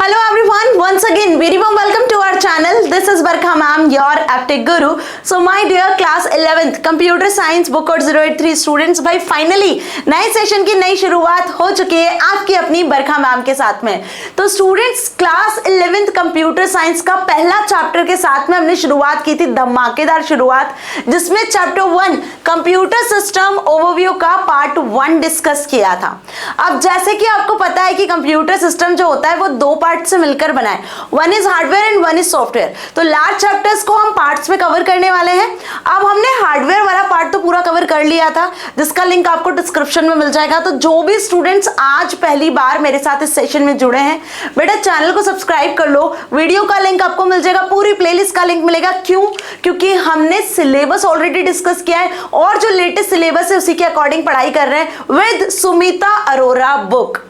Hello everyone, once again very warm welcome to our channel. This is Barkha ma'am, your Aptech Guru. So my dear class 11th computer science book code 083 students, भाई finally नए session की नई शुरुआत हो चुकी है आपकी अपनी बरखा मैम के साथ में। तो students class 11th computer science का पहला चैप्टर के साथ में हमने शुरुआत की थी, धमाकेदार शुरुआत, जिसमें चैप्टर 1 कंप्यूटर सिस्टम ओवरव्यू का पार्ट 1 डिस्कस किया था। अब जैसे कि आपको पता है कि कंप्यूटर सिस्टम जो होता है वो दो पार्ट से मिलकर बना है, one is hardware and one is software. तो लार्ज चैप्टर्स को हम पार्ट्स में कवर करने वाले हैं। अब हमने हार्डवेयर वाला पार्ट तो पूरा कवर कर लिया था, जिसका लिंक आपको डिस्क्रिप्शन में मिल जाएगा। तो जो भी स्टूडेंट्स आज पहली बार मेरे साथ इस सेशन में जुड़े हैं, बेटा चैनल को सब्सक्राइब कर लो, वीडियो का लिंक आपको मिल जाएगा, पूरी प्लेलिस्ट का लिंक मिलेगा। क्यों? क्योंकि हमने सिलेबस ऑलरेडी डिस्कस किया है और जो लेटेस्ट सिलेबस है उसी के अकॉर्डिंग पढ़ाई कर रहे हैं विद सुमिता अरोरा बुक।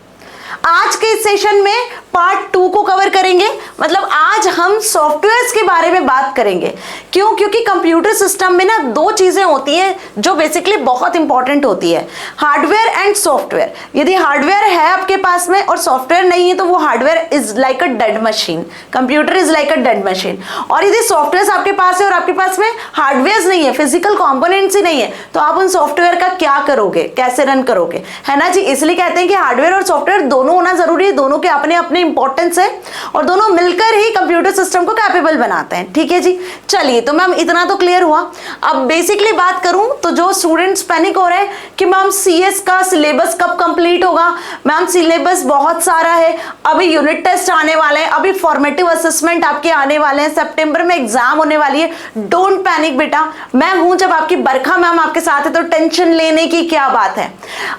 आज के इस सेशन में पार्ट 2 को कवर करेंगे, मतलब आज हम सॉफ्टवेयर्स के बारे में बात करेंगे। क्यों? क्योंकि कंप्यूटर सिस्टम में ना दो चीजें होती हैं जो बेसिकली बहुत इंपॉर्टेंट होती है, हार्डवेयर एंड सॉफ्टवेयर। यदि हार्डवेयर है आपके पास में और सॉफ्टवेयर नहीं है तो वो hardware is like a dead machine, computer is like a dead machine. और यदि सॉफ्टवेयर आपके पास है और आपके पास में हार्डवेयर नहीं है, फिजिकल कॉम्पोनेंट्स ही नहीं है, तो आप उन सॉफ्टवेयर का क्या करोगे, कैसे रन करोगे, है ना जी। इसलिए कहते हैं कि हार्डवेयर और सॉफ्टवेयर दोनों होना जरूरी है, दोनों के अपने अपने इंपॉर्टेंस है और दोनों मिलकर ही कंप्यूटर सिस्टम को कैपेबल बनाते हैं। ठीक है जी, चलिए तो मैम इतना तो क्लियर हुआ। अब बेसिकली बात करूं तो जो स्टूडेंट्स पैनिक हो रहे हैं कि मैम सीएस का सिलेबस कब कंप्लीट होगा, मैम सिलेबस बहुत सारा है, अभी यूनिट टेस्ट आने वाले हैं, अभी फॉर्मेटिव असेसमेंट आपके आने वाले हैं, सितंबर में एग्जाम होने वाली है। डोंट पैनिक बेटा, मैं हूं जब आपकी बरखा मैम आपके साथ है, तो टेंशन लेने की क्या बात है।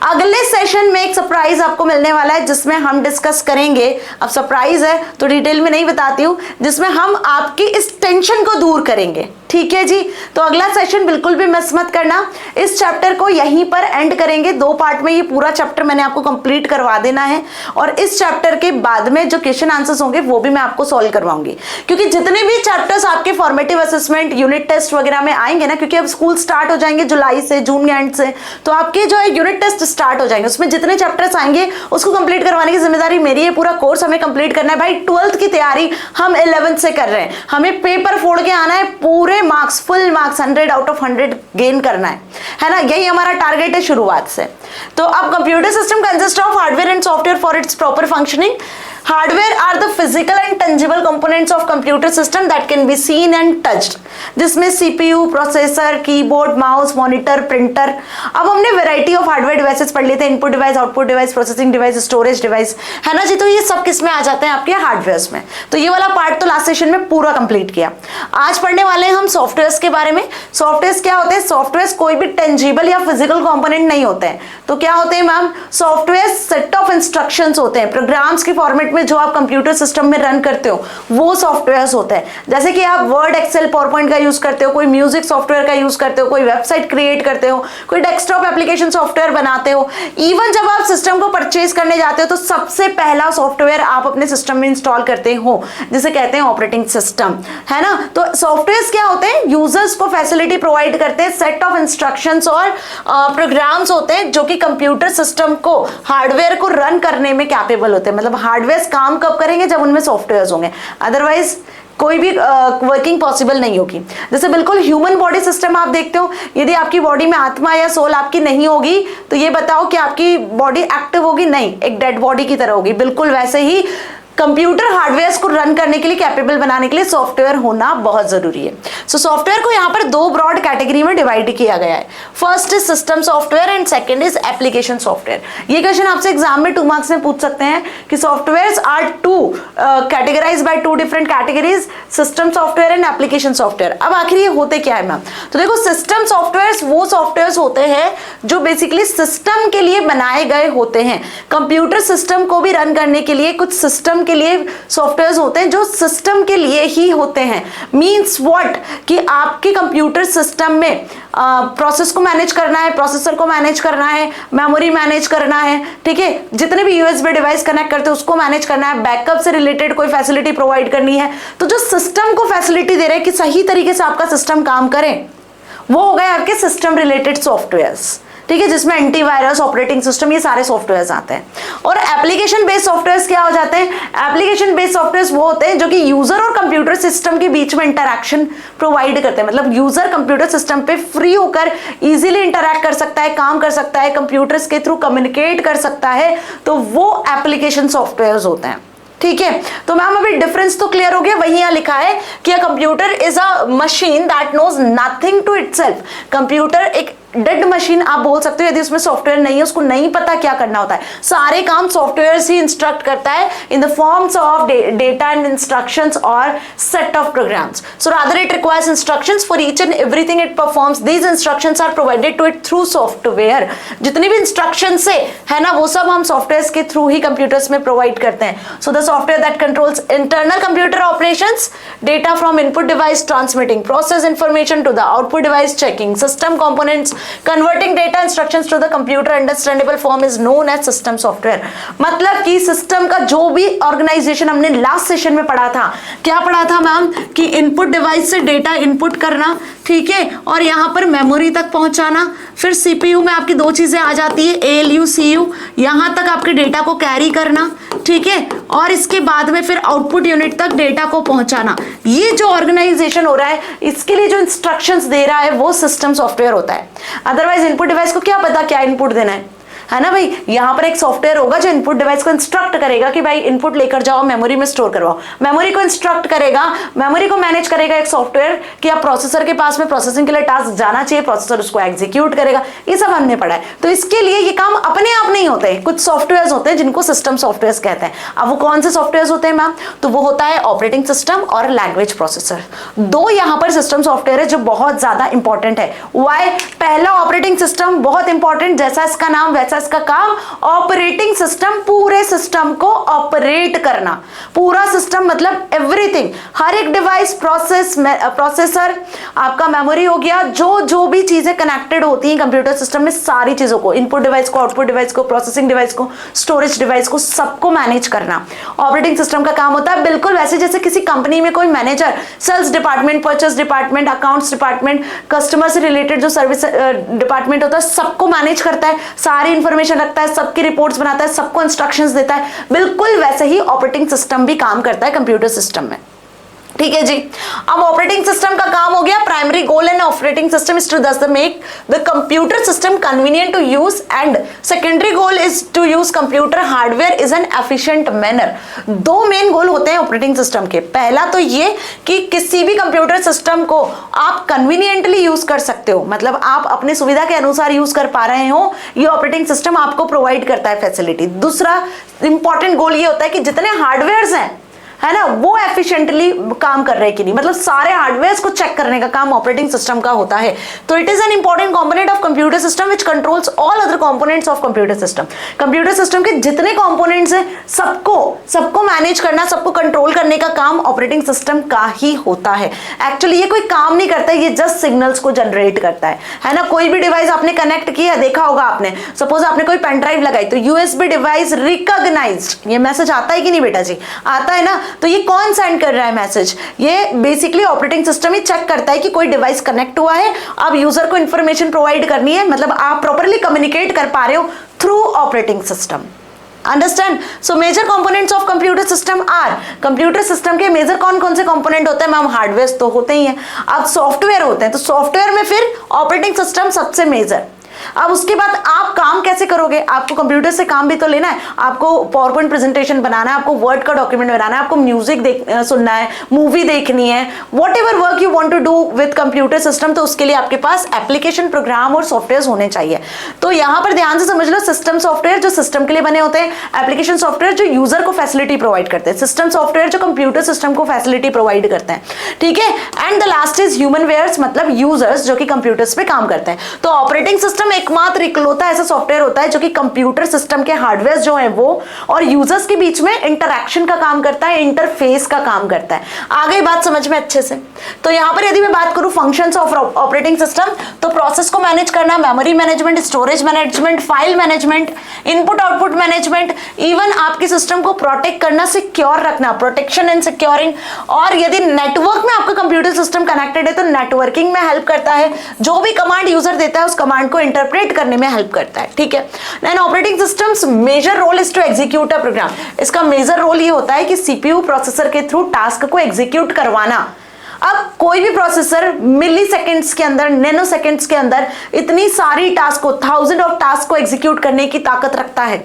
अगले सेशन में एक सरप्राइज आपको मिलने वाला है जिसमें हम डिस्कस करेंगे, अब सरप्राइज है तो डिटेल में नहीं बताती हूं, जिसमें हम आपकी इस टेंशन को दूर करेंगे। ठीक है जी, तो अगला सेशन बिल्कुल भी मिस मत करना। इस चैप्टर को यहीं पर एंड करेंगे, दो पार्ट में ये पूरा चैप्टर मैंने आपको कंप्लीट करवा देना है और इस चैप्टर के बाद में जो क्वेश्चन आंसर्स होंगे वो भी मैं आपको सॉल्व करवाऊंगी। क्योंकि जितने भी चैप्टर्स आपके फॉर्मेटिव असेसमेंट यूनिट टेस्ट वगैरह में आएंगे ना, क्योंकि अब स्कूल स्टार्ट हो जाएंगे जुलाई से, जून के एंड से, तो आपके जो है यूनिट टेस्ट स्टार्ट हो जाएंगे, उसमें जितने चैप्टर्स आएंगे उसको कंप्लीट करवाने की जिम्मेदारी मेरी है। पूरा कोर्स हमें कंप्लीट करना है भाई। 12th की तैयारी हम 11th से कर रहे हैं, हमें पेपर फोड़ के आना है, पूरे marks, full marks 100 out of 100 gain करना है ना, यही हमारा टारगेट है शुरुआत से। तो अब computer system consist of hardware and software for its proper functioning. Hardware are the physical and tangible components of computer system that can be seen and touched, जिसमें CPU, processor, keyboard, mouse, monitor, printer. अब हमने variety of hardware devices पढ़ लिए थे, input device, output device, processing device, storage device, है ना जी। तो ये सब किस में आ जाते हैं, आपके हार्डवेयर में। तो ये वाला पार्ट तो लास्ट सेशन में पूरा कंप्लीट किया। आज पढ़ने वाले हैं हम सॉफ्टवेयर के बारे में। सॉफ्टवेयर क्या होते हैं? सॉफ्टवेयर कोई भी टेंजिबल या फिजिकल कॉम्पोनेंट नहीं होते हैं। तो क्या होते हैं ma'am? Software set of instructions होते हैं, प्रोग्राम्स की फॉर्मेट में जो आप कंप्यूटर सिस्टम में रन करते हो वो सॉफ्टवेयर्स होते हैं। जैसे कि आप वर्ड, एक्सेल, पावरपॉइंट का यूज करते हो, कोई म्यूजिक सॉफ्टवेयर का यूज करते हो, कोई वेबसाइट क्रिएट करते हो, कोई डेस्कटॉप एप्लीकेशन सॉफ्टवेयर बनाते हो। इवन जब आप सिस्टम को परचेज करने जाते हो तो सबसे पहला सॉफ्टवेयर आप अपने सिस्टम में इंस्टॉल करते हो, जिसे कहते हैं ऑपरेटिंग सिस्टम, है ना। तो सॉफ्टवेयर्स क्या होते हैं? यूजर्स को फैसिलिटी प्रोवाइड करते हैं, सेट ऑफ इंस्ट्रक्शंस और प्रोग्राम्स होते हैं जो कि कंप्यूटर सिस्टम को, हार्डवेयर को रन करने में कैपेबल होते हैं। मतलब हार्डवेयर काम कब करेंगे? जब उनमें सॉफ्टवेयर होंगे, अदरवाइज कोई भी वर्किंग पॉसिबल नहीं होगी। जैसे बिल्कुल ह्यूमन बॉडी सिस्टम आप देखते हो, यदि आपकी बॉडी में आत्मा या सोल आपकी नहीं होगी तो ये बताओ कि आपकी बॉडी एक्टिव होगी? नहीं, एक डेड बॉडी की तरह होगी। बिल्कुल वैसे ही कंप्यूटर हार्डवेयर को रन करने के लिए, कैपेबल बनाने के लिए सॉफ्टवेयर होना बहुत जरूरी है। सो सॉफ्टवेयर को यहाँ पर दो ब्रॉड कैटेगरी में डिवाइड किया गया है। First is system software and second is application software. ये क्वेश्चन आपसे एग्जाम में 2 मार्क्स में पूछ सकते हैं कि softwares are categorized by 2 different categories, system software and application software. अब आखिर ये होते क्या है मैम? तो देखो, सिस्टम सॉफ्टवेयर्स वो सॉफ्टवेयर्स होते हैं जो बेसिकली सिस्टम के लिए बनाए गए होते हैं। कंप्यूटर सिस्टम को भी रन करने के लिए कुछ सिस्टम के लिए सॉफ्टवेयर्स होते हैं जो सिस्टम के लिए ही होते हैं। मींस व्हाट, कि आपके कंप्यूटर सिस्टम में प्रोसेस को मैनेज करना है, प्रोसेसर को मैनेज करना है, मेमोरी मैनेज करना है, ठीक है, जितने भी यूएसबी डिवाइस कनेक्ट करते हैं उसको मैनेज करना है, बैकअप से रिलेटेड कोई फैसिलिटी प्रोवाइड करनी है। तो जो सिस्टम को फैसिलिटी दे रहे हैं कि सही तरीके से आपका सिस्टम काम करे, वो हो गए आपके सिस्टम रिलेटेड सॉफ्टवेयर्स। ठीक है, जिसमें एंटीवायरस, ऑपरेटिंग सिस्टम, ये सारे सॉफ्टवेयर्स आते हैं। और एप्लीकेशन बेस्ड सॉफ्टवेयर्स क्या हो जाते हैं? एप्लीकेशन बेस्ड सॉफ्टवेयर्स वो होते हैं जो कि यूजर और कंप्यूटर सिस्टम के बीच में इंटरैक्शन प्रोवाइड करते हैं। मतलब यूजर कंप्यूटर सिस्टम पे फ्री होकर इजीली इंटरैक्ट कर सकता है, काम कर सकता है, कंप्यूटर्स के थ्रू कम्युनिकेट कर सकता है, तो वो एप्लीकेशन सॉफ्टवेयर्स होते हैं। ठीक है, तो मैम अभी डिफरेंस तो क्लियर हो गया। वही यहां लिखा है कि a computer is a machine that knows nothing to itself. Computer एक डेड मशीन आप बोल सकते हो यदि उसमें सॉफ्टवेयर नहीं है, उसको नहीं पता क्या करना होता है, सारे काम सॉफ्टवेयर ही इंस्ट्रक्ट करता है in the forms of data and instructions और set of programs. So rather it requires instructions for each and everything it performs. These instructions are provided to it through software. जितनी भी instructions है ना, वो सब हम सॉफ्टवेयर के through ही कंप्यूटर्स में प्रोवाइड करते हैं। So the software that controls internal computer operations, data from input device transmitting, process information to the output device, checking system components, converting data instructions to the computer understandable form is known as system software। मतलब कि system का जो भी organisation हमने last session में पढ़ा था, क्या पढ़ा था मैम? कि इनपुट डिवाइस से डेटा इनपुट करना, ठीक है, और यहां पर मेमोरी तक पहुंचाना, फिर सीपीयू में आपकी दो चीजें आ जाती है, एएलयू, सीयू, यहां तक आपके डेटा को कैरी करना, ठीक है, और इसके बाद में फिर आउटपुट यूनिट तक डेटा को पहुंचाना। ये जो ऑर्गेनाइजेशन हो रहा है, इसके लिए जो इंस्ट्रक्शंस दे रहा है वो सिस्टम सॉफ्टवेयर होता है। अदरवाइज इनपुट डिवाइस को क्या पता क्या इनपुट देना है ना भाई? यहां पर एक सॉफ्टवेयर होगा जो इनपुट डिवाइस को इंस्ट्रक्ट करेगा कि भाई इनपुट लेकर जाओ, मेमोरी में स्टोर करवाओ। मेमोरी को इंस्ट्रक्ट करेगा, मेमोरी को मैनेज करेगा एक सॉफ्टवेयर कि अब प्रोसेसर के पास में प्रोसेसिंग के लिए टास्क जाना चाहिए, प्रोसेसर उसको एग्जीक्यूट करेगा। ये सब हमने पढ़ा है। तो इसके लिए ये काम अपने आप नहीं होते, कुछ सॉफ्टवेयर होते हैं जिनको सिस्टम सॉफ्टवेयर कहते हैं। अब वो कौन से सॉफ्टवेयर होते हैं मैम? तो वो होता है ऑपरेटिंग सिस्टम और लैंग्वेज प्रोसेसर। दो यहां पर सिस्टम सॉफ्टवेयर है जो बहुत ज्यादा इंपॉर्टेंट है। वाई? पहला ऑपरेटिंग सिस्टम बहुत इंपॉर्टेंट, जैसा इसका नाम वैसा इसका काम। ऑपरेटिंग सिस्टम पूरे सिस्टम को ऑपरेट करना, पूरा सिस्टम मतलब एवरीथिंग, हर एक डिवाइस, प्रोसेसर, आपका मेमोरी हो गया, जो भी चीजें कनेक्टेड होती हैं कंप्यूटर सिस्टम में, सारी चीजों को, इनपुट डिवाइस को, आउटपुट डिवाइस को, प्रोसेसिंग डिवाइस को, स्टोरेज डिवाइस को, सबको मैनेज करना ऑपरेटिंग सिस्टम का काम होता है। बिल्कुल वैसे जैसे किसी कंपनी में कोई manager sales department, purchase department, accounts department, customer से रिलेटेड जो सर्विस डिपार्टमेंट होता है, सबको मैनेज करता है, सारी इंफॉर्मेशन रखता है, सबकी रिपोर्ट्स बनाता है, सबको इंस्ट्रक्शंस देता है। बिल्कुल वैसे ही ऑपरेटिंग सिस्टम भी काम करता है कंप्यूटर सिस्टम में। ठीक है जी। अब ऑपरेटिंग सिस्टम का काम हो गया, primary goal in operating system is to thus make the computer system convenient to use, and secondary goal is to use computer hardware is an efficient manner. दो main goal होते हैं operating system के। पहला तो ये कि किसी भी कंप्यूटर सिस्टम को आप कन्वीनियंटली यूज कर सकते हो, मतलब आप अपनी सुविधा के अनुसार यूज कर पा रहे हो, ये ऑपरेटिंग सिस्टम आपको प्रोवाइड करता है फैसिलिटी। दूसरा इंपॉर्टेंट गोल ये होता है कि जितने हार्डवेयर हैं, है ना, वो एफिशिएंटली काम कर रहे हैं कि नहीं, मतलब सारे हार्डवेयर को चेक करने का काम ऑपरेटिंग सिस्टम का होता है। तो it is an important component of computer system which controls all other components of computer system. Computer system के जितने कंपोनेंट्स हैं सबको मैनेज करना, सबको कंट्रोल करने का काम ऑपरेटिंग सिस्टम का ही होता है। एक्चुअली ये कोई काम नहीं करता है, ये जस्ट सिग्नल्स को जनरेट करता है ना। कोई भी डिवाइस आपने कनेक्ट किया, देखा होगा आपने, सपोज आपने कोई पेन ड्राइव लगाई तो यूएसबी डिवाइस रिकॉग्नाइज्ड, ये मैसेज आता है कि नहीं बेटा जी? आता है ना। तो ये कौन सेंड कर रहा है मैसेज? ये बेसिकली ऑपरेटिंग सिस्टम ही चेक करता है कि कोई डिवाइस कनेक्ट हुआ है, अब यूजर को इंफॉर्मेशन प्रोवाइड करनी है, मतलब आप प्रॉपर्ली कम्युनिकेट कर पा रहे हो through operating system. Understand? So major components of computer system are, computer system के मेजर कौन कौन से कंपोनेंट होते हैं मैम? हार्डवेयर तो होते ही हैं, अब सॉफ्टवेयर होते हैं, तो सॉफ्टवेयर में फिर ऑपरेटिंग सिस्टम सबसे मेजर। अब उसके बाद आप काम कैसे करोगे? आपको कंप्यूटर से काम भी तो लेना है, आपको पावर पॉइंट प्रेजेंटेशन बनाना है, आपको वर्ड का डॉक्यूमेंट बनाना है, आपको म्यूजिक सुनना है, मूवी देखनी है, whatever work you want to do with computer system, तो उसके लिए आपके पास एप्लीकेशन, प्रोग्राम और सॉफ्टवेयर होने चाहिए। तो यहां पर ध्यान से समझ लो, सिस्टम सॉफ्टवेयर जो सिस्टम के लिए बने होते हैं, एप्लीकेशन सॉफ्टवेयर जो यूजर को फैसिलिटी प्रोवाइड करते हैं, सिस्टम सॉफ्टवेयर जो कंप्यूटर सिस्टम को फैसिलिटी प्रोवाइड करते हैं। ठीक है, and the last is human wares, मतलब यूजर्स जो कि कंप्यूटर्स पे काम करते हैं। तो ऑपरेटिंग सिस्टम एकमात्र इकलौता ऐसा सॉफ्टवेयर होता है जो कि कंप्यूटर सिस्टम के हार्डवेयर जो है वो और यूजर्स के बीच में इंटरैक्शन का काम करता है, इंटरफेस का काम करता है। आ गई बात समझ में अच्छे से? तो यहां पर यदि मैं बात करूं फंक्शंस ऑफ ऑपरेटिंग सिस्टम, तो प्रोसेस को मैनेज करना, memory management, storage management, file management, input output management, even आपके सिस्टम को प्रोटेक्ट करना, सिक्योर रखना, प्रोटेक्शन एंड सिक्योरिंग, और यदि नेटवर्क में आपका कंप्यूटर सिस्टम कनेक्टेड है तो नेटवर्किंग में हेल्प करता है। जो भी कमांड यूजर देता है उस कमांड को इंटरप्रेट करने में हेल्प करता है, ठीक है। Then operating systems major role is to execute a program. इसका मेजर रोल ये होता है कि सीपीयू प्रोसेसर के थ्रू टास्क को एग्जीक्यूट करवाना। अब कोई भी प्रोसेसर मिली सेकेंड्स के अंदर, नैनो सेकेंड्स के अंदर इतनी सारी टास्क को, 1000 ऑफ टास्क को एग्जीक्यूट करने की ताकत रखता है।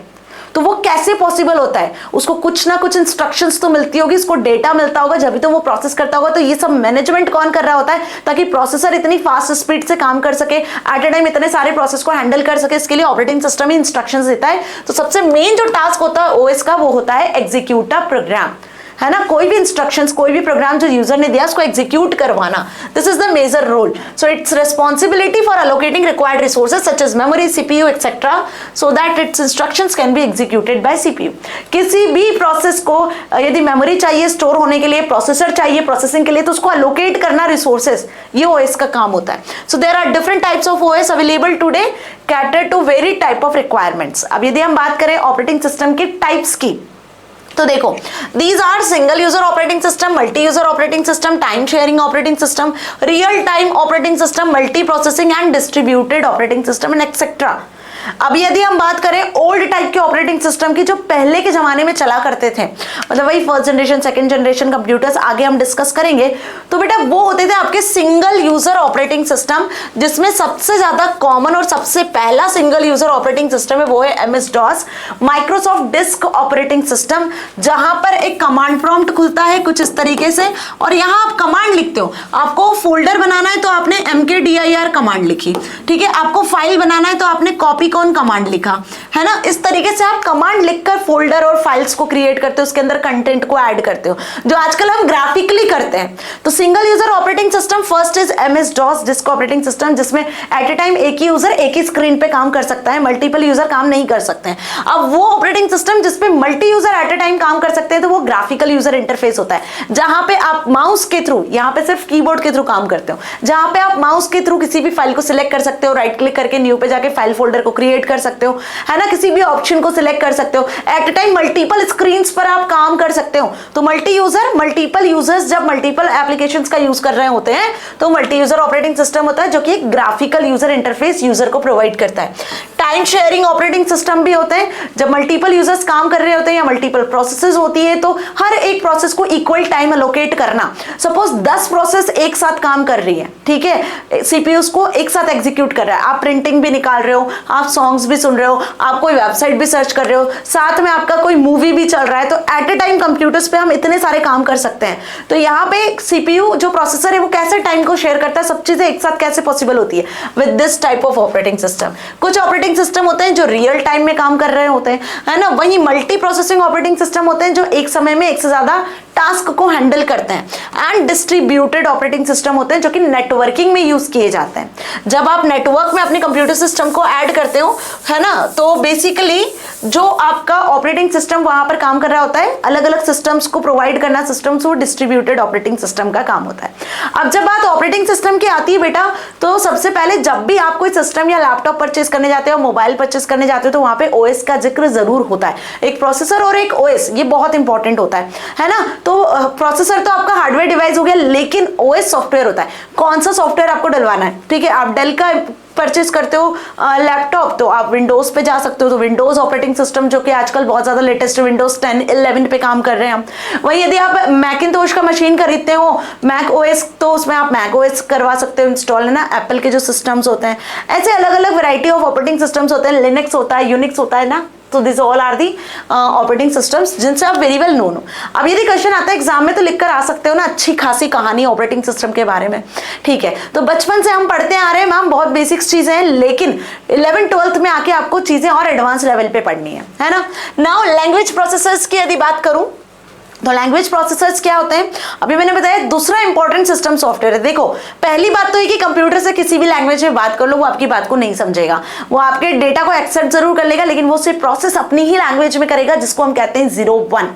तो वो कैसे पॉसिबल होता है? उसको कुछ ना कुछ इंस्ट्रक्शंस तो मिलती होगी, उसको डेटा मिलता होगा, जब भी तो वो प्रोसेस करता होगा। तो ये सब मैनेजमेंट कौन कर रहा होता है ताकि प्रोसेसर इतनी फास्ट स्पीड से काम कर सके, एट ए टाइम इतने सारे प्रोसेस को हैंडल कर सके। इसके लिए ऑपरेटिंग सिस्टम ही इंस्ट्रक्शंस देता है। तो सबसे मेन जो टास्क होता है ओएस का वो होता है एग्जीक्यूट अ प्रोग्राम, है ना। कोई भी इंस्ट्रक्शंस, कोई भी प्रोग्राम जो यूजर ने दिया उसको एग्जीक्यूट करवाना, this is the major role. So its responsibility for allocating required resources such as memory, CPU etcetera, so that its instructions can be executed by CPU. किसी भी प्रोसेस को यदि मेमोरी चाहिए स्टोर होने के लिए, प्रोसेसर चाहिए प्रोसेसिंग के लिए, तो उसको अलोकेट करना रिसोर्सेज, ये ओएस का काम होता है। So there are different types of OS available today, cater to very type of requirements. अब यदि हम बात करें ऑपरेटिंग सिस्टम के टाइप्स की, तो देखो these are single user operating system, multi user operating system, time sharing operating system, real time operating system, multi processing and distributed operating system and etcetera. अब यदि हम बात करें ओल्ड टाइप के ऑपरेटिंग सिस्टम की, जो पहले के जमाने में चला करते थे, मतलब वही first generation second generation computers, आगे हम डिस्कस करेंगे, तो बेटा वो होते थे आपके सिंगल यूजर ऑपरेटिंग सिस्टम, जिसमें सबसे ज्यादा कॉमन और सबसे पहला सिंगल यूजर ऑपरेटिंग सिस्टम है वो है MS DOS, Microsoft disk operating system, जहां पर एक कमांड प्रॉम्प्ट खुलता है कुछ इस तरीके से, और यहां आप कमांड लिखते हो। आपको फोल्डर बनाना है तो आपने mkdir कमांड लिखी, ठीक है। आपको फाइल बनाना है तो आपने कॉपी कौन कमांड लिखा, है ना। इस तरीके से आप कमांड लिखकर फोल्डर और फाइल्स को क्रिएट करते हो, उसके अंदर कंटेंट को ऐड करते हो, जो आजकल हम ग्राफिकली करते हैं। तो single user operating system first is MS DOS disk operating system, जिसमें एट ए टाइम एक ही यूजर एक ही स्क्रीन पे काम कर सकता है, मल्टीपल यूजर काम नहीं कर सकते हैं। अब वो ऑपरेटिंग सिस्टम जिसपे multi user eight a time काम कर सकते हैं, तो वो ग्राफिकल यूजर इंटरफेस होता है, जहां पे आप माउस के थ्रू, यहाँ पे सिर्फ कीबोर्ड के थ्रू काम करते हो, जहां पे आप माउस के थ्रू किसी भी फाइल को सिलेक्ट कर सकते हो, राइट क्लिक करके न्यू पे जाके फाइल फोल्डर को क्रिएट कर सकते हो, है ना। किसी भी ऑप्शन को सिलेक्ट कर सकते हो, at a time multiple screens पर आप काम कर सकते हो। तो मल्टी यूजर, मल्टीपल यूजर्स जब मल्टीपल एप्लीकेशंस का यूज कर रहे होते हैं, तो मल्टी यूजर ऑपरेटिंग सिस्टम होता है, जो कि एक ग्राफिकल यूजर इंटरफेस यूजर को प्रोवाइड करता है। टाइम शेयरिंग ऑपरेटिंग सिस्टम भी होते हैं, जब मल्टीपल यूजर्स काम कर रहे होते हैं या मल्टीपल प्रोसेसेस होती है, तो हर एक प्रोसेस को इक्वल टाइम अलोकेट करना। सपोज 10 प्रोसेस एक साथ काम कर रही है, ठीक है, सीपीयूज को एक साथ एग्जीक्यूट कर रहा है, आप प्रिंटिंग भी निकाल रहे हो, आप सॉन्ग्स भी सुन रहे हो, आप कोई वेबसाइट भी सर्च कर रहे हो, साथ में आपका कोई मूवी भी चल रहा है, तो एट ए टाइम कंप्यूटर्स पे हम इतने सारे काम कर सकते हैं। तो यहाँ पे सीपीयू जो प्रोसेसर है वो कैसे टाइम को शेयर करता है, सब चीजें एक साथ कैसे पॉसिबल होती है with this type of operating system. कुछ ऑपरेटिंग सिस्टम होते हैं जो रियल टाइम में काम कर रहे होते हैं, है ना। वहीं मल्टी प्रोसेसिंग ऑपरेटिंग सिस्टम होते हैं जो एक समय में एक से ज्यादा टास्क को हैंडल करते हैं। एंड डिस्ट्रीब्यूटेड ऑपरेटिंग सिस्टम होते हैं जो कि नेटवर्किंग में यूज किए जाते हैं। जब आप नेटवर्क में अपने कंप्यूटर सिस्टम को ऐड करते हो, है ना, तो बेसिकली जो आपका ऑपरेटिंग सिस्टम वहां पर काम कर रहा होता है, अलग अलग सिस्टम्स को प्रोवाइड करना, सिस्टम्स वो डिस्ट्रीब्यूटेड ऑपरेटिंग सिस्टम का काम होता है। अब जब बात ऑपरेटिंग सिस्टम की आती है बेटा, तो सबसे पहले जब भी आप कोई सिस्टम या लैपटॉप परचेज करने जाते हो, मोबाइल परचेज करने जाते हो, तो वहां पे ओएस का जिक्र जरूर होता है। एक प्रोसेसर और एक ओएस, ये बहुत इंपॉर्टेंट होता है ना। तो प्रोसेसर तो आपका हार्डवेयर डिवाइस हो गया, लेकिन ओएस सॉफ्टवेयर होता है। कौन सा सॉफ्टवेयर आपको डलवाना है, ठीक है। आप डेल का परचेज करते हो लैपटॉप, तो आप विंडोज पे जा सकते हो, तो विंडोज ऑपरेटिंग सिस्टम जो कि आजकल बहुत ज्यादा लेटेस्ट विंडोज 10 11 पे काम कर रहे हैं हम। वहीं यदि आप मैकिंटोश का मशीन खरीदते हो, मैक ओएस, तो उसमें आप मैक ओएस करवा सकते हो इंस्टॉल, है ना। एप्पल के जो सिस्टम्स होते हैं, ऐसे अलग अलग वैरायटी ऑफ ऑपरेटिंग सिस्टम्स होते हैं। लिनक्स होता है, यूनिक्स होता है ना। तो this all are the operating systems जिनसे आप वेरी वेल नोन हो। अब यदि क्वेश्चन आता है एग्जाम में, तो लिख कर आ सकते हो ना अच्छी खासी कहानी ऑपरेटिंग सिस्टम के बारे में, ठीक है। तो बचपन से हम पढ़ते आ रहे हैं मैम, बहुत बेसिक्स चीजें हैं, लेकिन 11th 12th में आके आपको चीजें और एडवांस लेवल पे पढ़नी है ना। नाउ लैंग्वेज प्रोसेसर्स की यदि बात करूं, तो लैंग्वेज प्रोसेसर्स क्या होते हैं, अभी मैंने बताया दूसरा इंपॉर्टेंट सिस्टम सॉफ्टवेयर है। देखो पहली बात तो ये कि कंप्यूटर से किसी भी लैंग्वेज में बात कर लो, वो आपकी बात को नहीं समझेगा, वो आपके डेटा को एक्सेप्ट जरूर कर लेगा, लेकिन वो सिर्फ प्रोसेस अपनी ही लैंग्वेज में करेगा, जिसको हम कहते हैं 0 1,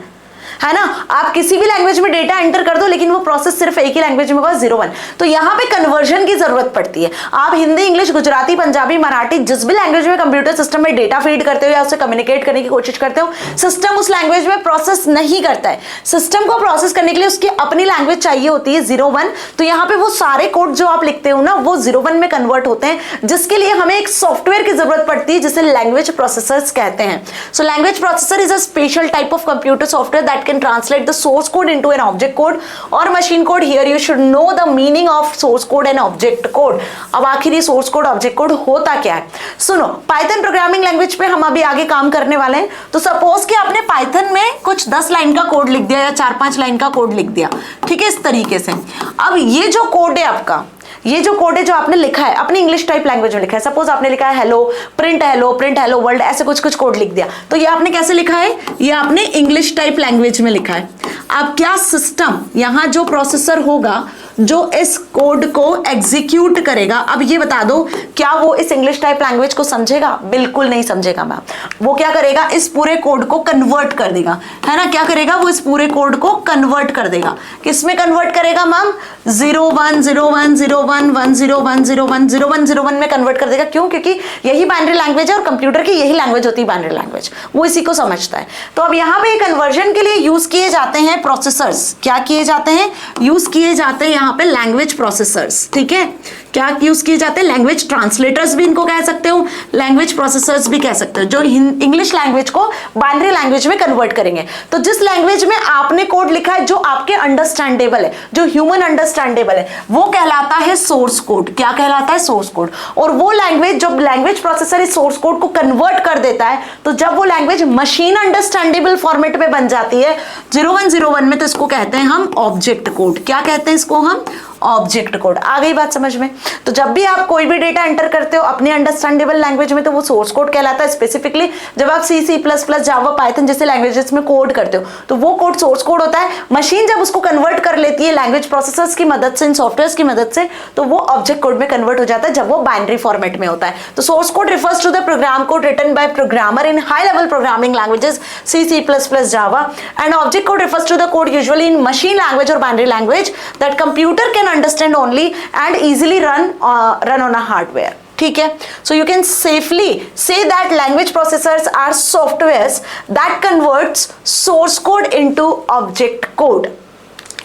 है ना। आप किसी भी लैंग्वेज में डेटा एंटर कर दो लेकिन वो प्रोसेस सिर्फ एक ही लैंग्वेज में होगा 0-1। तो यहाँ पे कन्वर्जन की जरूरत पड़ती है। आप हिंदी, इंग्लिश, गुजराती, पंजाबी, मराठी, जिस भी लैंग्वेज में कंप्यूटर सिस्टम में डेटा फीड करते हो या उससे कम्युनिकेट करने की कोशिश करते हो, सिस्टम उस लैंग्वेज में प्रोसेस नहीं करता है। सिस्टम को प्रोसेस करने के लिए उसकी अपनी लैंग्वेज चाहिए होती है 0-1। तो यहाँ पे वो सारे कोड जो आप लिखते हो ना वो 0-1 में कन्वर्ट होते हैं, जिसके लिए हमें एक सॉफ्टवेयर की जरूरत पड़ती है जिसे लैंग्वेज प्रोसेसर्स कहते हैं। So language processor is a special type of computer software that can translate the source code into an object code और machine code. Here you should know the meaning of source code and object code. अब आखिर ये source code object code होता क्या है? सुनो, Python programming language पे हम अभी आगे काम करने वाले हैं। तो सपोज कि आपने पाइथन में कुछ 10 लाइन का कोड लिख दिया या 4-5 लाइन का कोड लिख दिया, ठीक है, इस तरीके से। अब ये जो कोड है आपका, ये जो कोड है जो आपने लिखा है अपनी इंग्लिश टाइप लैंग्वेज में लिखा है, सपोज आपने लिखा है हेलो, प्रिंट हेलो वर्ल्ड, ऐसे कुछ कोड लिख दिया। तो ये आपने कैसे लिखा है? ये आपने इंग्लिश टाइप लैंग्वेज में लिखा है। अब क्या सिस्टम, यहां जो प्रोसेसर होगा जो इस कोड को एग्जीक्यूट करेगा, अब ये बता दो क्या वो इस इंग्लिश टाइप लैंग्वेज को समझेगा? बिल्कुल नहीं समझेगा मैम। वो क्या करेगा? इस पूरे कोड को कन्वर्ट कर देगा, है ना। क्या करेगा? वो इस पूरे कोड को कन्वर्ट कर देगा। किसमें कन्वर्ट करेगा मैम? 0-1 0-1 0-1 1-0-1 0-1 0-1 0-1 में कन्वर्ट कर देगा। क्यों? क्योंकि यही बाइनरी लैंग्वेज है और कंप्यूटर की यही लैंग्वेज होती है बाइनरी लैंग्वेज, वो इसी को समझता है। तो अब यहाँ पे कन्वर्जन के लिए यूज किए जाते हैं प्रोसेसर्स। क्या किए जाते हैं? यूज किए जाते हैं यहाँ पे लैंग्वेज प्रोसेसर्स, ठीक है। क्या यूज किए जाते हैं? लैंग्वेज ट्रांसलेटर्स भी इनको कह सकते हो, लैंग्वेज प्रोसेसर्स भी कह सकते हो, जो इंग्लिश लैंग्वेज को बाइनरी लैंग्वेज में कन्वर्ट करेंगे। तो जिस लैंग्वेज में आपने कोड लिखा है जो आपके अंडरस्टैंडेबल है, जो ह्यूमन अंडरस्टैंडेबल है, वो कहलाता है सोर्स कोड। क्या कहलाता है? Source code. और वो लैंग्वेज, जब लैंग्वेज प्रोसेसर इस सोर्स कोड को कन्वर्ट कर देता है, तो जब वो लैंग्वेज मशीन अंडरस्टैंडेबल फॉर्मेट में बन जाती है 0-1 0-1 में, तो इसको कहते हैं हम ऑब्जेक्ट कोड। क्या कहते हैं इसको हम? Object code. आ गई बात समझ में? तो जब भी आप कोई भी डेटा एंटर करते हो अपने अंडरस्टैंडेबल लैंग्वेज में, तो वो सोर्स कोड कहलाता है। स्पेसिफिकली जब आप C++, जावा, पाइथन जैसे लैंग्वेजेस में कोड करते हो, तो वो कोड सोर्स कोड होता है। मशीन जब उसको कन्वर्ट कर लेती है लैंग्वेज प्रोसेसर्स की मदद से, इन सॉफ्टवेयर की मदद से, तो वो ऑब्जेक्ट कोड में कन्वर्ट हो जाता है जब वो बाइनरी फॉर्मेट में होता है। तो source code refers to the program code written by programmer in high level programming languages C++, Java, and object code refers to the code usually in machine language और binary language that computer can understand only and easily run on a hardware. ठीक है। So you can safely say that language processors are softwares that converts source code into object code.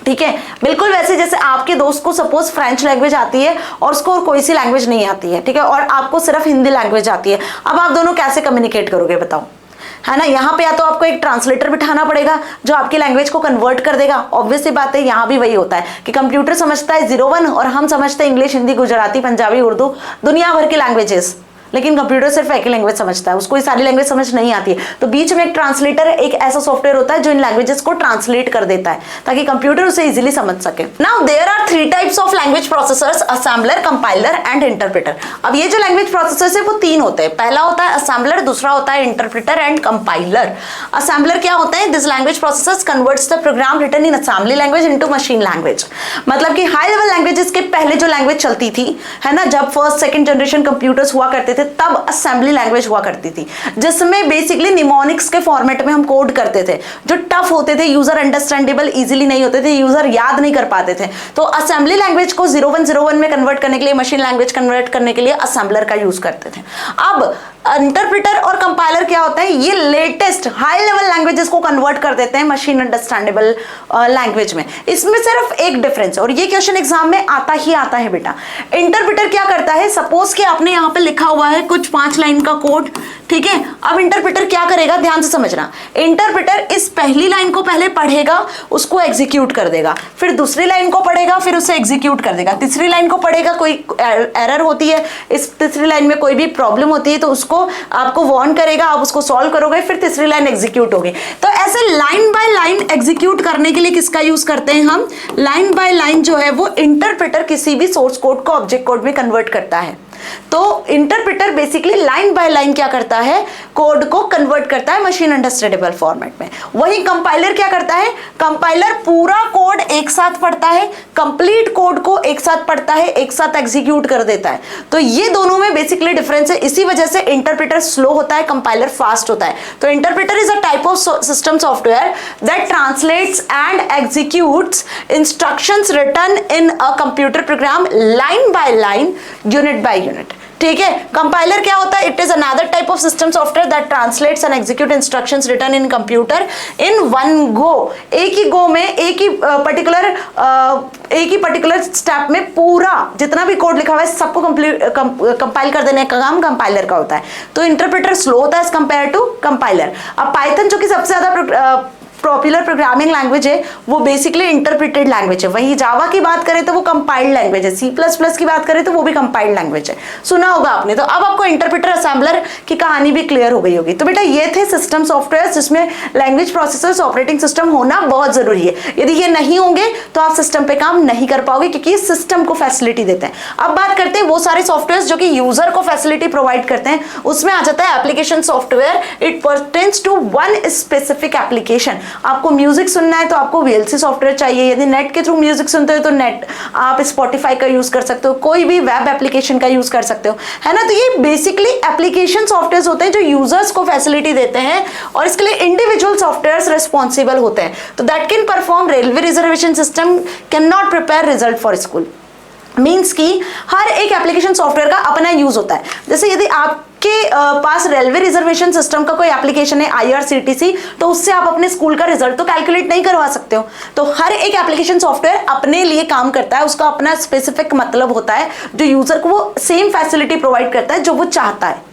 ठीक है, बिल्कुल वैसे जैसे आपके दोस्त को सपोज फ्रेंच लैंग्वेज आती है और उसको और कोई सी लैंग्वेज नहीं आती है, ठीक है, और आपको सिर्फ हिंदी लैंग्वेज आती है। अब आप दोनों कैसे कम्युनिकेट करोगे बताओ? है ना। यहाँ पे या तो आपको एक ट्रांसलेटर बिठाना पड़ेगा जो आपकी लैंग्वेज को कन्वर्ट कर देगा। ऑब्वियस सी बात है, यहाँ भी वही होता है कि कंप्यूटर समझता है 0-1 और हम समझते हैं इंग्लिश, हिंदी, गुजराती, पंजाबी, उर्दू, दुनिया भर की लैंग्वेजेस। लेकिन कंप्यूटर सिर्फ एक ही लैंग्वेज समझता है, उसको ये सारी लैंग्वेज समझ नहीं आती है। तो बीच में एक ट्रांसलेटर, एक ऐसा सॉफ्टवेयर होता है जो इन लैंग्वेजेस को ट्रांसलेट कर देता है ताकि कंप्यूटर उसे इजीली समझ सके। Now there are 3 types of language processors, assembler, compiler and interpreter. अब ये जो लैंग्वेज प्रोसेसर्स है वो 3 होते हैं। पहला होता है असेंबलर, दूसरा होता है इंटरप्रेटर एंड कंपाइलर। असेंबलर क्या होता है? This language processors converts the program written in assembly language into machine language. मतलब कि हाई लेवल लैंग्वेजेस के पहले जो लैंग्वेज चलती थी, है ना, जब फर्स्ट सेकंड जनरेशन कंप्यूटर्स हुआ करते थे, तब असेंबली लैंग्वेज हुआ करती थी, जिसमें बेसिकली निमोनिक्स के फॉर्मेट में हम कोड करते थे, जो टफ होते थे, यूजर अंडरस्टैंडेबल इजीली नहीं होते थे, यूजर याद नहीं कर पाते थे। तो असेंबली लैंग्वेज को 0-1 0-1 में कन्वर्ट करने के लिए, मशीन लैंग्वेज कन्वर्ट करने के लिए असेंबलर का यूज करते थे। अब इंटरप्रेटर और कंपाइलर क्या होता है? ये लेटेस्ट हाई लेवल लैंग्वेजेस को कन्वर्ट कर देते हैं मशीन अंडरस्टैंडेबल लैंग्वेज में। इसमें सिर्फ एक डिफरेंस है और ये क्वेश्चन एग्जाम में आता ही आता है बेटा। इंटरप्रेटर क्या करता है? सपोज कि आपने यहाँ पे लिखा हुआ है कुछ 5 लाइन का कोड, ठीक है। अब इंटरप्रेटर क्या करेगा? ध्यान से समझना। इंटरप्रेटर इस पहली लाइन को पहले पढ़ेगा, उसको एग्जीक्यूट कर देगा, फिर दूसरी लाइन को पढ़ेगा, फिर उसे एग्जीक्यूट कर देगा, तीसरी लाइन को पढ़ेगा, कोई एरर होती है, इस तीसरी लाइन में कोई भी प्रॉब्लम होती है तो उसको आपको वार्न करेगा, आप उसको सॉल्व करोगे, फिर तीसरी लाइन एग्जीक्यूट होगी। तो ऐसे लाइन बाय लाइन एग्जीक्यूट करने के लिए किसका यूज करते हैं हम? लाइन बाय लाइन जो है वो इंटरप्रेटर किसी भी सोर्स कोड को ऑब्जेक्ट कोड में कन्वर्ट करता है। तो interpreter basically line by line क्या करता है, कोड को कन्वर्ट करता है मशीन अंडरस्टैंडेबल फॉर्मेट में। वही कंपाइलर क्या करता है, कंपाइलर पूरा कोड एक साथ पढ़ता है, कंप्लीट कोड को एक साथ पढ़ता है, एक साथ एग्जीक्यूट कर देता है। तो ये दोनों में बेसिकली डिफरेंस है। इसी वजह से इंटरप्रेटर स्लो होता है, कंपाइलर फास्ट होता है। तो interpreter is a type of system software that translates and executes instructions written in a computer program line by line, unit by unit. ठीक है, कंपाइलर क्या होता है, it is another type of system software that translates and execute instructions written in computer in one go. एक ही गो में एक ही particular step में पूरा जितना भी कोड लिखा हुआ है सबको कंपाइल कर देने का काम कंपाइलर का होता है। तो इंटरप्रेटर स्लो होता है एज कंपेयर टू कंपाइलर। अब पाइथन जो कि सबसे ज्यादा पॉपुलर प्रोग्रामिंग लैंग्वेज है, वो बेसिकली इंटरप्रेटेड लैंग्वेज है। वही जावा की बात करें तो वो कंपाइल्ड लैंग्वेज है, C++ की बात करें तो वो भी कंपाइल्ड लैंग्वेज है, सुना होगा आपने। तो अब आपको इंटरप्रेटर असेंबलर की कहानी भी क्लियर हो गई होगी। तो बेटा ये थे सिस्टम सॉफ्टवेयर जिसमें लैंग्वेज प्रोसेसर्स, ऑपरेटिंग सिस्टम होना बहुत जरूरी है। यदि ये नहीं होंगे तो आप सिस्टम पे काम नहीं कर पाओगे, क्योंकि ये सिस्टम को फैसिलिटी देते हैं। अब बात करते हैं वो सारे सॉफ्टवेयर जो कि यूजर को फैसिलिटी प्रोवाइड करते हैं। उसमें आ जाता है application software. It pertains to one specific application. आपको म्यूजिक सुनना है तो आपको VLC सॉफ्टवेयर चाहिए। यदि नेट के थ्रू म्यूजिक सुनते हो तो नेट, आप स्पॉटिफाई का यूज कर सकते हो, कोई भी वेब एप्लीकेशन का यूज कर सकते हो, है ना। तो ये बेसिकली एप्लीकेशन सॉफ्टवेयर होते हैं जो यूजर्स को फैसिलिटी देते हैं, और इसके लिए इंडिविजुअल सॉफ्टवेयर रिस्पॉन्सिबल होते हैं। तो that can perform railway reservation system can not prepare result for school. Means कि हर एक एप्लीकेशन सॉफ्टवेयर का अपना यूज होता है। जैसे यदि आपके पास रेलवे रिजर्वेशन सिस्टम का कोई एप्लीकेशन है, IRCTC, तो उससे आप अपने स्कूल का रिजल्ट तो कैलकुलेट नहीं करवा सकते हो। तो हर एक एप्लीकेशन सॉफ्टवेयर अपने लिए काम करता है, उसका अपना स्पेसिफिक मतलब होता है, जो यूजर को वो सेम फैसिलिटी प्रोवाइड करता है जो वो चाहता है।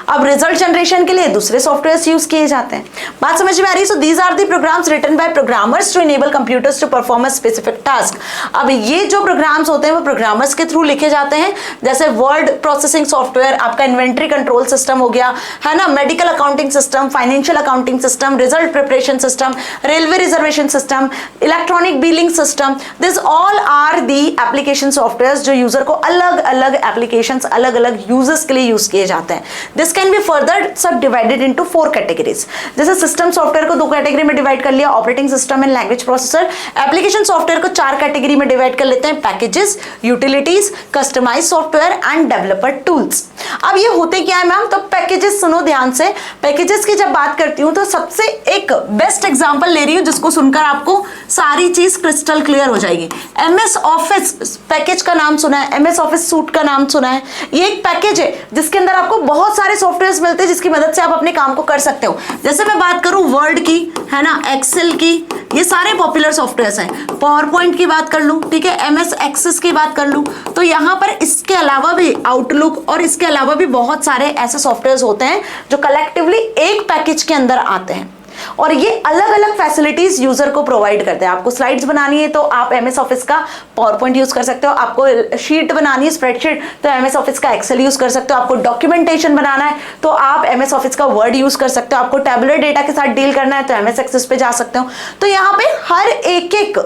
अब रिजल्ट जनरेशन के लिए दूसरे सॉफ्टवेयर्स यूज किए जाते हैं। बात समझ में आ रही है? So these are the programs written by programmers to enable computers to perform a specific task. अब ये जो प्रोग्राम्स होते हैं वो प्रोग्रामर्स के थ्रू लिखे जाते हैं। जैसे वर्ड प्रोसेसिंग सॉफ्टवेयर, आपका इन्वेंट्री कंट्रोल सिस्टम हो गया, है ना, medical accounting system, financial accounting system, result preparation system, railway reservation system, electronic billing system. This all are the application software जो यूजर को अलग अलग एप्लीकेशन, अलग अलग यूजर्स के लिए यूज किए जाते हैं। This can be further subdivided into 4 categories. जैसे सिस्टम सॉफ्टवेयर को 2 कैटेगरी में डिवाइड कर लिया, operating system and language processor. Application software को 4 कैटेगरी में डिवाइड कर लेते हैं, packages, utilities, customize software and developer tools. अब ये होते क्या है मैम? तो पैकेजेस सुनो ध्यान से। पैकेजेस की जब बात करती हूं तो सबसे एक बेस्ट एग्जांपल ले रही हूं जिसको सुनकर आपको सारी चीज क्रिस्टल क्लियर हो जाएगी। MS ऑफिस पैकेज का नाम सुना है, MS ऑफिस सूट का नाम सुना है। ये एक पैकेज है जिसके अंदर आपको बहुत सारे सॉफ्टवेयर्स मिलते हैं जिसकी मदद से आप अपने काम को कर सकते हो। जैसे मैं बात करूं वर्ड की, है ना, एक्सेल की, ये सारे पॉपुलर सॉफ्टवेयर्स हैं। पावर पॉइंट की बात कर लूं, ठीक है, MS एक्सेस की बात कर लूं, तो यहाँ पर इसके अलावा भी आउटलुक और इसके अलावा भी बहुत सारे ऐसे सॉफ्टवेयर्स होते हैं जो कलेक्टिवली एक पैकेज के अंदर आते हैं, और ये अलग अलग फैसिलिटीज यूजर को प्रोवाइड करते हैं। आपको स्लाइड्स बनानी है तो आप MS ऑफिस का पावर पॉइंट यूज कर सकते हो, आपको शीट बनानी है, स्प्रेडशीट, तो MS ऑफिस का एक्सेल यूज कर सकते हो, आपको डॉक्यूमेंटेशन बनाना है तो आप MS ऑफिस का वर्ड यूज कर सकते हो, आपको टैबुलर डेटा के साथ डील करना है तो MS एक्सेस पे जा सकते हो। तो यहाँ पे हर एक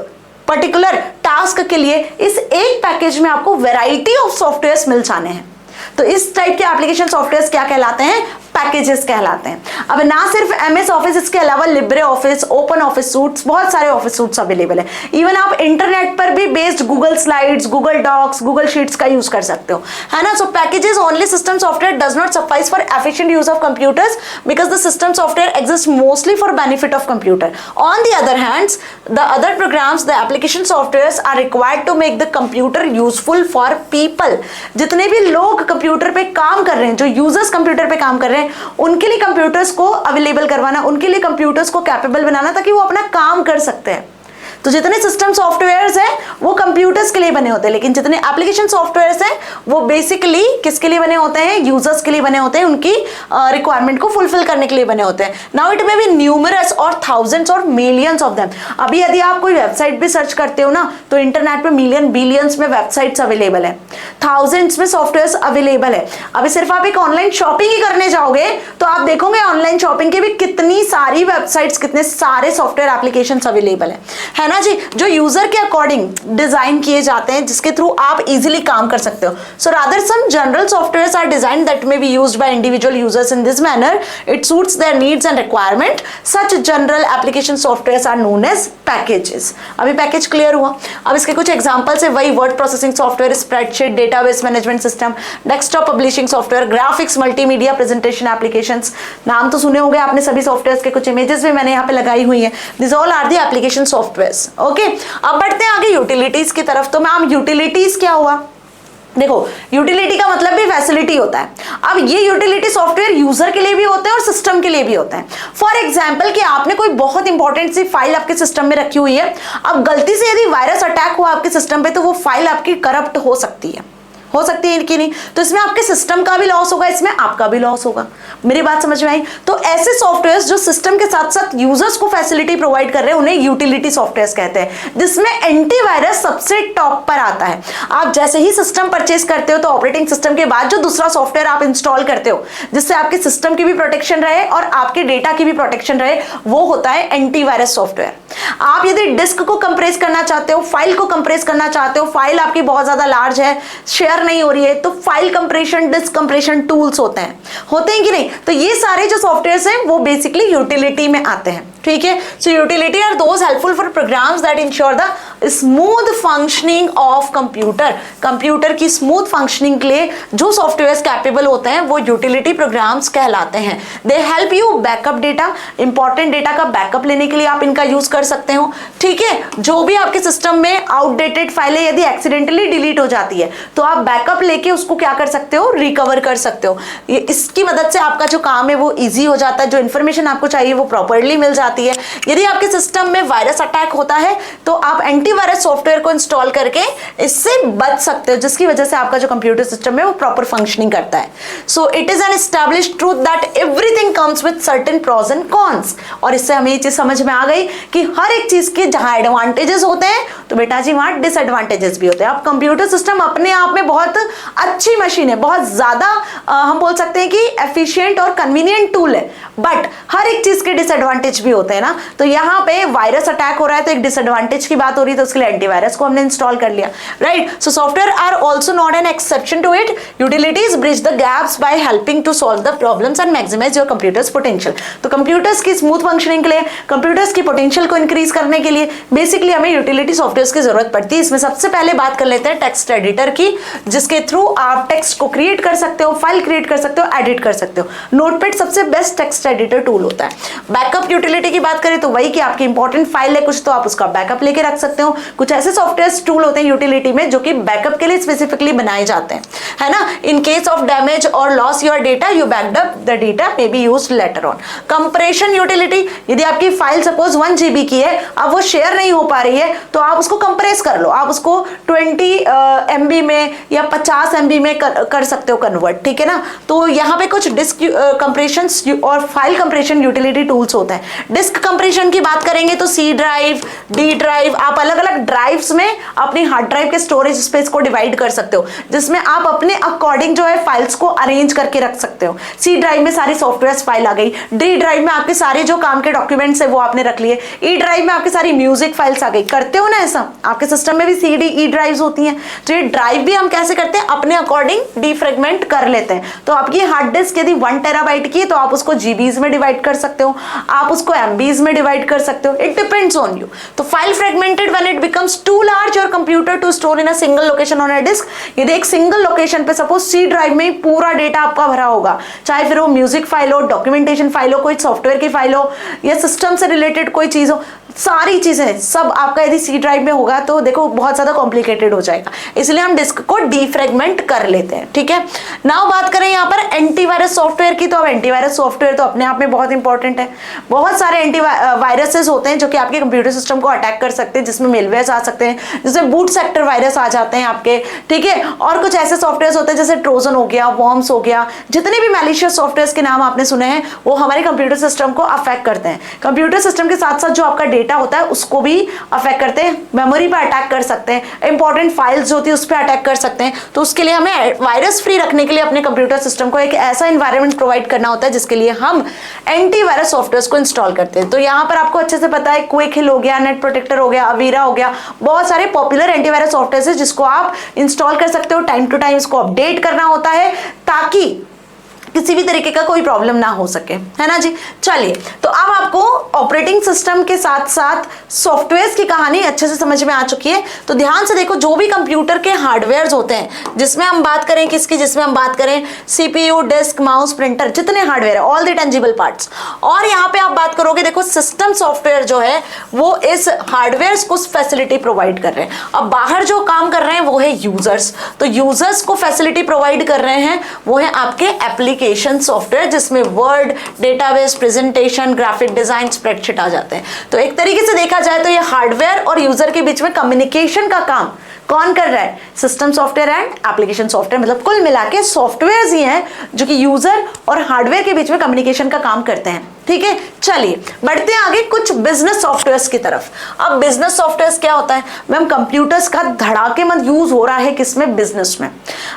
पर्टिकुलर टास्क के लिए इस एक पैकेज में आपको वैरायटी ऑफ सॉफ्टवेयर्स मिल जाने हैं। तो इस टाइप के एप्लीकेशन सॉफ्टवेयर्स क्या कहलाते हैं? पैकेजेस कहलाते हैं। अब ना सिर्फ MS ऑफिस, इसके अलावा Libre Office, Open Office suites, बहुत सारे ऑफिस सूट्स अवेलेबल है। इवन आप इंटरनेट पर भी based Google Slides, Google Docs, Google Sheets का यूज कर सकते हो, है ना। So packages only system software does not suffice for efficient use of computers because the system software exist mostly for benefit of computer. On the other hands the other programs, the application softwares are required to make the computer useful for people. जितने भी लोग computer पे काम कर रहे हैं, जो users computer पे काम कर रहे हैं, उनके लिए कंप्यूटर्स को अवेलेबल करवाना, उनके लिए कंप्यूटर्स को कैपेबल बनाना ताकि वो अपना काम कर सकते हैं। तो जितने सिस्टम सॉफ्टवेयर्स हैं वो कंप्यूटर्स के लिए बने होते हैं, लेकिन जितने एप्लीकेशन सॉफ्टवेयर्स हैं वो बेसिकली किसके लिए बने होते हैं? यूजर्स के लिए बने होते हैं, उनकी रिक्वायरमेंट को फुलफिल करने के लिए बने होते हैं। Now it may be numerous और थाउजेंड्स और मिलियंस ऑफ देम। अभी यदि आप कोई वेबसाइट भी सर्च करते हो ना तो इंटरनेट पे मिलियन बिलियंस में वेबसाइट्स अवेलेबल है, थाउजेंड्स में सॉफ्टवेयर अवेलेबल है। अभी सिर्फ आप एक ऑनलाइन शॉपिंग ही करने जाओगे तो आप देखोगे ऑनलाइन शॉपिंग के भी कितनी सारी वेबसाइट्स, कितने सारे सॉफ्टवेयर एप्लीकेशन अवेलेबल है ना। ना जी, जो यूजर के अकॉर्डिंग डिजाइन किए जाते हैं, जिसके थ्रू आप इजीली काम कर सकते हो. So rather some general softwares are designed that may be used by individual users in this manner. It suits their needs and requirement. Such general application softwares are known as packages. अभी package clear हुआ. अब इसके कुछ examples है वही word processing software, spreadsheet, database management system, desktop publishing software, graphics, multimedia presentation applications. नाम तो सुने होंगे आपने सभी सॉफ्टवेयर्स के, कुछ इमेजेस भी मैंने यहाँ पे लगाई हुई है. This all are the application softwares. Okay, अब बढ़ते हैं आगे यूटिलिटीज की तरफ. तो मैम यूटिलिटीज क्या हुआ? देखो, यूटिलिटी का मतलब भी फैसिलिटी होता है. अब ये यूटिलिटी सॉफ्टवेयर यूजर के लिए भी होते हैं और सिस्टम के लिए भी होते हैं. फॉर एग्जांपल कि आपने कोई बहुत इंपॉर्टेंट सी फाइल आपके सिस्टम में रखी हुई है. अब गलती से यदि वायरस अटैक हुआ आपके सिस्टम पे, तो वो फाइल आपकी करप्ट हो सकती है कि नहीं. तो इसमें आपके सिस्टम का भी लॉस होगा, इसमें आपका भी लॉस होगा. मेरी बात समझ में आई? तो ऐसे सॉफ्टवेयर्स जो सिस्टम के साथ साथ यूजर्स को फैसिलिटी प्रोवाइड कर रहे हैं, उन्हें यूटिलिटी सॉफ्टवेयर्स कहते हैं, जिसमें एंटीवायरस सबसे टॉप पर आता है. आप जैसे ही सिस्टम परचेस करते हो, तो ऑपरेटिंग सिस्टम के बाद जो दूसरा सॉफ्टवेयर आप इंस्टॉल करते हो, जिससे आपके सिस्टम की भी प्रोटेक्शन रहे और आपके डेटा की भी प्रोटेक्शन रहे, वो होता है एंटीवायरस सॉफ्टवेयर. आप यदि डिस्क को कंप्रेस करना चाहते हो, फाइल को कंप्रेस करना चाहते हो, फाइल आपकी बहुत ज्यादा लार्ज है, शेयर नहीं हो रही है, तो file compression, disk compression tools होते हैं कि नहीं. तो ये सारे जो सॉफ्टवेयर्स हैं वो बेसिकली यूटिलिटी में आते हैं. ठीक है. So utility are those helpful for programs that ensure the smooth functioning of computer. Computer की स्मूथ फंक्शनिंग के लिए जो सॉफ्टवेयर्स कैपेबल होते हैं वो यूटिलिटी प्रोग्राम्स कहलाते हैं. They help you backup data. Important data का बैकअप लेने के लिए आप इनका यूज कर सकते हो. ठीक है. जो भी आपके सिस्टम में आउटडेटेड फाइलें यदि एक्सीडेंटली डिलीट हो जाती है, तो आप बैकअप लेके उसको क्या कर सकते हो, रिकवर कर सकते हो. इसकी मदद से आपका जो काम है वो इजी हो जाता है. जो इन्फॉर्मेशन आपको चाहिए वो प्रॉपरली मिल जाती है. यदि आपके सिस्टम में वायरस अटैक होता है, तो आप एंटीवायरस सॉफ्टवेयर को इंस्टॉल करके इससे बच सकते हो, जिसकी वजह से आपका जो कंप्यूटर सिस्टम है वो प्रॉपर फंक्शनिंग करता है. So it is an established truth that everything comes with certain pros and cons. और इससे हमें ये चीज समझ में आ गई कि हर एक चीज के जहां एडवांटेजेस होते हैं, तो बेटा जी वहां डिसएडवांटेजेस भी होते हैं. अब कंप्यूटर सिस्टम अपने आप में बहुत अच्छी मशीन है, बहुत ज्यादा हम बोल सकते हैं कि एफिशिएंट और कन्वीनियंट टूल है, बट हर एक चीज के डिसएडवांटेज भी होते हैं ना. तो यहाँ पे वायरस अटैक हो रहा है, तो एक डिसएडवांटेज की बात हो रही है, तो उसके लिए एंटीवायरस को हमने इंस्टॉल कर लिया. Right. So software are also not an exception to it. Utilities bridge the gaps by helping to solve the problems and maximize your computers potential. तो कंप्यूटर्स की स्मूथ फंक्शनिंग के लिए, कंप्यूटर्स की potential को increase करने के लिए basically हमें यूटिलिटी सॉफ्टवेयर की जरूरत पड़ती है. इसमें सबसे पहले बात कर लेते हैं टेक्स्ट एडिटर की, जिसके थ्रू आप टेक्स्ट को क्रिएट कर सकते हो, फाइल क्रिएट कर सकते हो, एडिट कर सकते हो. नोटपैड सबसे बेस्ट टेक्स्ट एडिटर टूल होता है. बैकअप यूटिलिटी की बात करें तो वही कि आपकी इंपॉर्टेंट फाइल है कुछ, तो आप उसका बैकअप लेके रख सकते हो. कुछ ऐसे सॉफ्टवेयर टूल होते हैं यूटिलिटी में जो कि बैकअप के लिए स्पेसिफिकली बनाए जाते हैं, है ना. इन केस ऑफ डैमेज और loss your data, you backed up the data may be used later on. Compression utility, यदि आपकी फाइल सपोज 1 GB की है, अब वो शेयर नहीं हो पा रही है, तो आप उसको कंप्रेस कर लो. आप उसको 20 MB में या 50 MB में कर सकते हो कन्वर्ट. ठीक है ना. तो यहाँ पे कुछ डिस्क कंप्रेशन और फाइल कंप्रेशन यूटिलिटी टूल्स होते हैं. डिस्क कंप्रेशन की बात करेंगे तो सी ड्राइव, डी ड्राइव, आप अलग अलग ड्राइव्स में अपनी हार्ड ड्राइव के स्टोरेज स्पेस को डिवाइड कर सकते हो, जिसमें आप अपने अकॉर्डिंग जो है फाइल्स को अरेंज करके रख सकते हो. सी ड्राइव में सारी सॉफ्टवेयर फाइल आ गई. डी ड्राइव में आपके सारे जो काम के डॉक्यूमेंट्स है वो आपने रख लिए. ई ड्राइव में आपकी सारी म्यूजिक फाइल्स आ गई. करते हो ना ऐसा? आपके सिस्टम में भी सी डी ई ड्राइव्स होती हैं. तो ये ड्राइव भी हम कैसे करते हैं, अपने अकॉर्डिंग डिफ्रेगमेंट कर लेते हैं. तो आपकी हार्ड डिस्क यदि 1 TB की है, तो आप उसको जीबीज में डिवाइड कर सकते हो, आप उसको एमबीज में डिवाइड कर सकते हो. It depends on you. तो file fragmented when it becomes too large your computer to store in a single location on a disk. यदि एक सिंगल लोकेशन पे सपोज सी ड्राइव में पूरा डेटा आपका भरा होगा, चाहे फिर वो म्यूजिक फाइल हो, डॉक्यूमेंटेशन फाइल हो, कोई सॉफ्टवेयर की फाइल हो, या सिस्टम से रिलेटेड कोई चीज हो, सारी चीजें सब आपका यदि सी ड्राइव में होगा तो देखो बहुत ज्यादा कॉम्प्लिकेटेड हो जाएगा. इसलिए हम डिस्क को डीफ्रेगमेंट कर लेते हैं. ठीक है. नाउ बात करें यहाँ पर एंटीवायरस सॉफ्टवेयर की, तो अब एंटीवायरस सॉफ्टवेयर तो अपने आप में बहुत इंपॉर्टेंट है. बहुत सारे एंटीवायरसेस होते हैं जो कि आपके कंप्यूटर सिस्टम को अटैक कर सकते हैं, जिसमें मेलवेयर्स आ सकते हैं, जिसमें बूट सेक्टर वायरस आ जाते हैं आपके. ठीक है. और कुछ ऐसे सॉफ्टवेयर होते हैं जैसे ट्रोजन हो गया, वॉर्म्स हो गया, जितने भी मैलिशियस सॉफ्टवेयर के नाम आपने सुने हैं वो हमारे कंप्यूटर सिस्टम को अफेक्ट करते हैं. कंप्यूटर सिस्टम के साथ साथ जो आपका डेटा होता है उसको भी अफेक्ट करते हैं, मेमोरी पर अटैक कर सकते हैं, इंपॉर्टेंट फाइल्स जो होती है उस पर अटैक कर सकते हैं। तो उसके लिए हमें वायरस फ्री रखने के लिए अपने कंप्यूटर सिस्टम को एक ऐसा एनवायरनमेंट प्रोवाइड करना होता है जिसके लिए हम एंटीवायरस सॉफ्टवेयर को इंस्टॉल करते हैं। तो यहाँ पर आपको अच्छे से पता है क्विक हिल हो गया, नेट प्रोटेक्टर हो गया, अवीरा हो गया, बहुत सारे पॉपुलर एंटीवायरस सॉफ्टवेयर है जिसको आप इंस्टॉल कर सकते हो। टाइम टू टाइम इसको अपडेट करना होता है ताकि किसी भी तरीके का कोई प्रॉब्लम ना हो सके, है ना जी। चलिए, तो अब आपको ऑपरेटिंग सिस्टम के साथ साथ सॉफ्टवेयर्स की कहानी अच्छे से समझ में आ चुकी है। तो ध्यान से देखो, जो भी कंप्यूटर के हार्डवेयर्स होते हैं, जिसमें हम बात करें किसकी, जिसमें हम बात करें सीपीयू, डिस्क, माउस, प्रिंटर, जितने हार्डवेयर है, ऑल द टेंजिबल पार्ट्स। और यहाँ पे आप बात करोगे, देखो सिस्टम सॉफ्टवेयर जो है वो इस हार्डवेयर को फैसिलिटी प्रोवाइड कर रहे हैं। अब बाहर जो काम कर रहे हैं वो है यूजर्स, तो यूजर्स को फैसिलिटी प्रोवाइड कर रहे हैं वो है आपके एप्लीकेशन सॉफ्टवेयर, जिसमें Word, database, presentation, graphic design, spreadsheet आ जाते हैं। तो एक तरीके से देखा जाए तो ये हार्डवेयर और यूजर के बीच में कम्युनिकेशन का काम कौन कर रहा है? System software and application software, मतलब कुल मिला के सॉफ्टवेयर ही हैं जो कि यूजर और हार्डवेयर के बीच में कम्युनिकेशन का काम करते हैं। ठीक है, चलिए बढ़ते हैं आगे कुछ बिजनेस सॉफ्टवेयर्स की तरफ। अब बिजनेस सॉफ्टवेयर्स क्या होता है मैम? कंप्यूटर्स का धड़ाकेमंद यूज हो रहा है किसमें? बिजनेस में।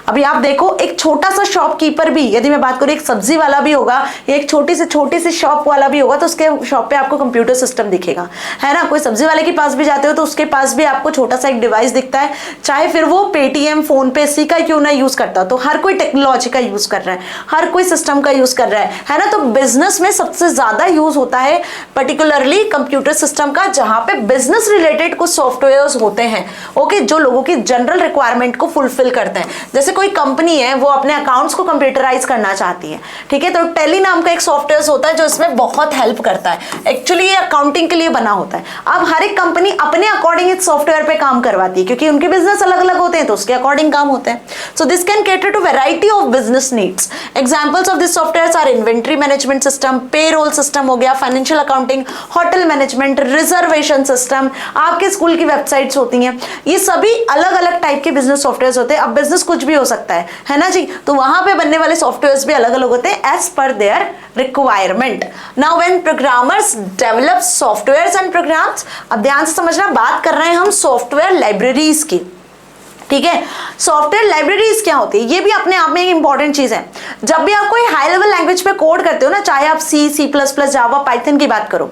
अभी आप देखो, एक छोटा सा शॉपकीपर भी, यदि मैं बात करूं एक सब्जी वाला भी होगा, एक छोटी सी शॉप वाला भी होगा, तो उसके शॉप पे आपको कंप्यूटर सिस्टम दिखेगा, है ना। कोई सब्जी वाले के पास भी जाते हो तो उसके पास भी आपको छोटा सा एक डिवाइस दिखता है, चाहे फिर वो पेटीएम, फोन पे, इसी का क्यों ना यूज करता, तो हर कोई टेक्नोलॉजी का यूज कर रहा है, हर कोई सिस्टम का यूज कर रहा है ना। तो बिजनेस में सबसे ज्यादा यूज होता है पर्टिकुलरली कंप्यूटर सिस्टम का, जहां पे बिजनेस रिलेटेड कुछ सॉफ्टवेयर्स होते हैं, ओके, जो लोगों की जनरल रिक्वायरमेंट को फुलफिल करते हैं। जैसे कोई कंपनी है, वो अपने अकाउंट्स को कंप्यूटराइज करना चाहती है, ठीक है, तो टैली नाम का एक सॉफ्टवेयर होता है जो इसमें बहुत हेल्प करता है। एक्चुअली ये अकाउंटिंग के लिए बना होता है। अब हर एक कंपनी अपने अकॉर्डिंग इस सॉफ्टवेयर पे काम करवाती है, क्योंकि उनके बिजनेस अलग अलग होते हैं, तो उसके अकॉर्डिंग काम होते हैं। So this can cater to variety of business needs. Examples of this software are inventory management system, payroll system हो गया, financial accounting, hotel management, reservation system, आपके स्कूल की वेबसाइट्स होती हैं, ये सभी अलग अलग टाइप के बिजनेस सॉफ्टवेयर होते हैं। अब बिजनेस कुछ भी हो सकता है ना जी, तो वहां पे बनने वाले सॉफ्टवेयर्स भी अलग अलग होते हैं as per their requirement. Now when programmers develop softwares and programs, अब ध्यान से समझना, बात कर रहे हैं हम सॉफ्टवेयर लाइब्रेरीज की, ठीक है। सॉफ्टवेयर लाइब्रेरीज क्या होती है, ये भी अपने आप में एक इंपॉर्टेंट चीज है। जब भी आप कोई हाई लेवल लैंग्वेज पे कोड करते हो ना, चाहे आप सी, सी प्लस प्लस, जावा, पाइथन की बात करो,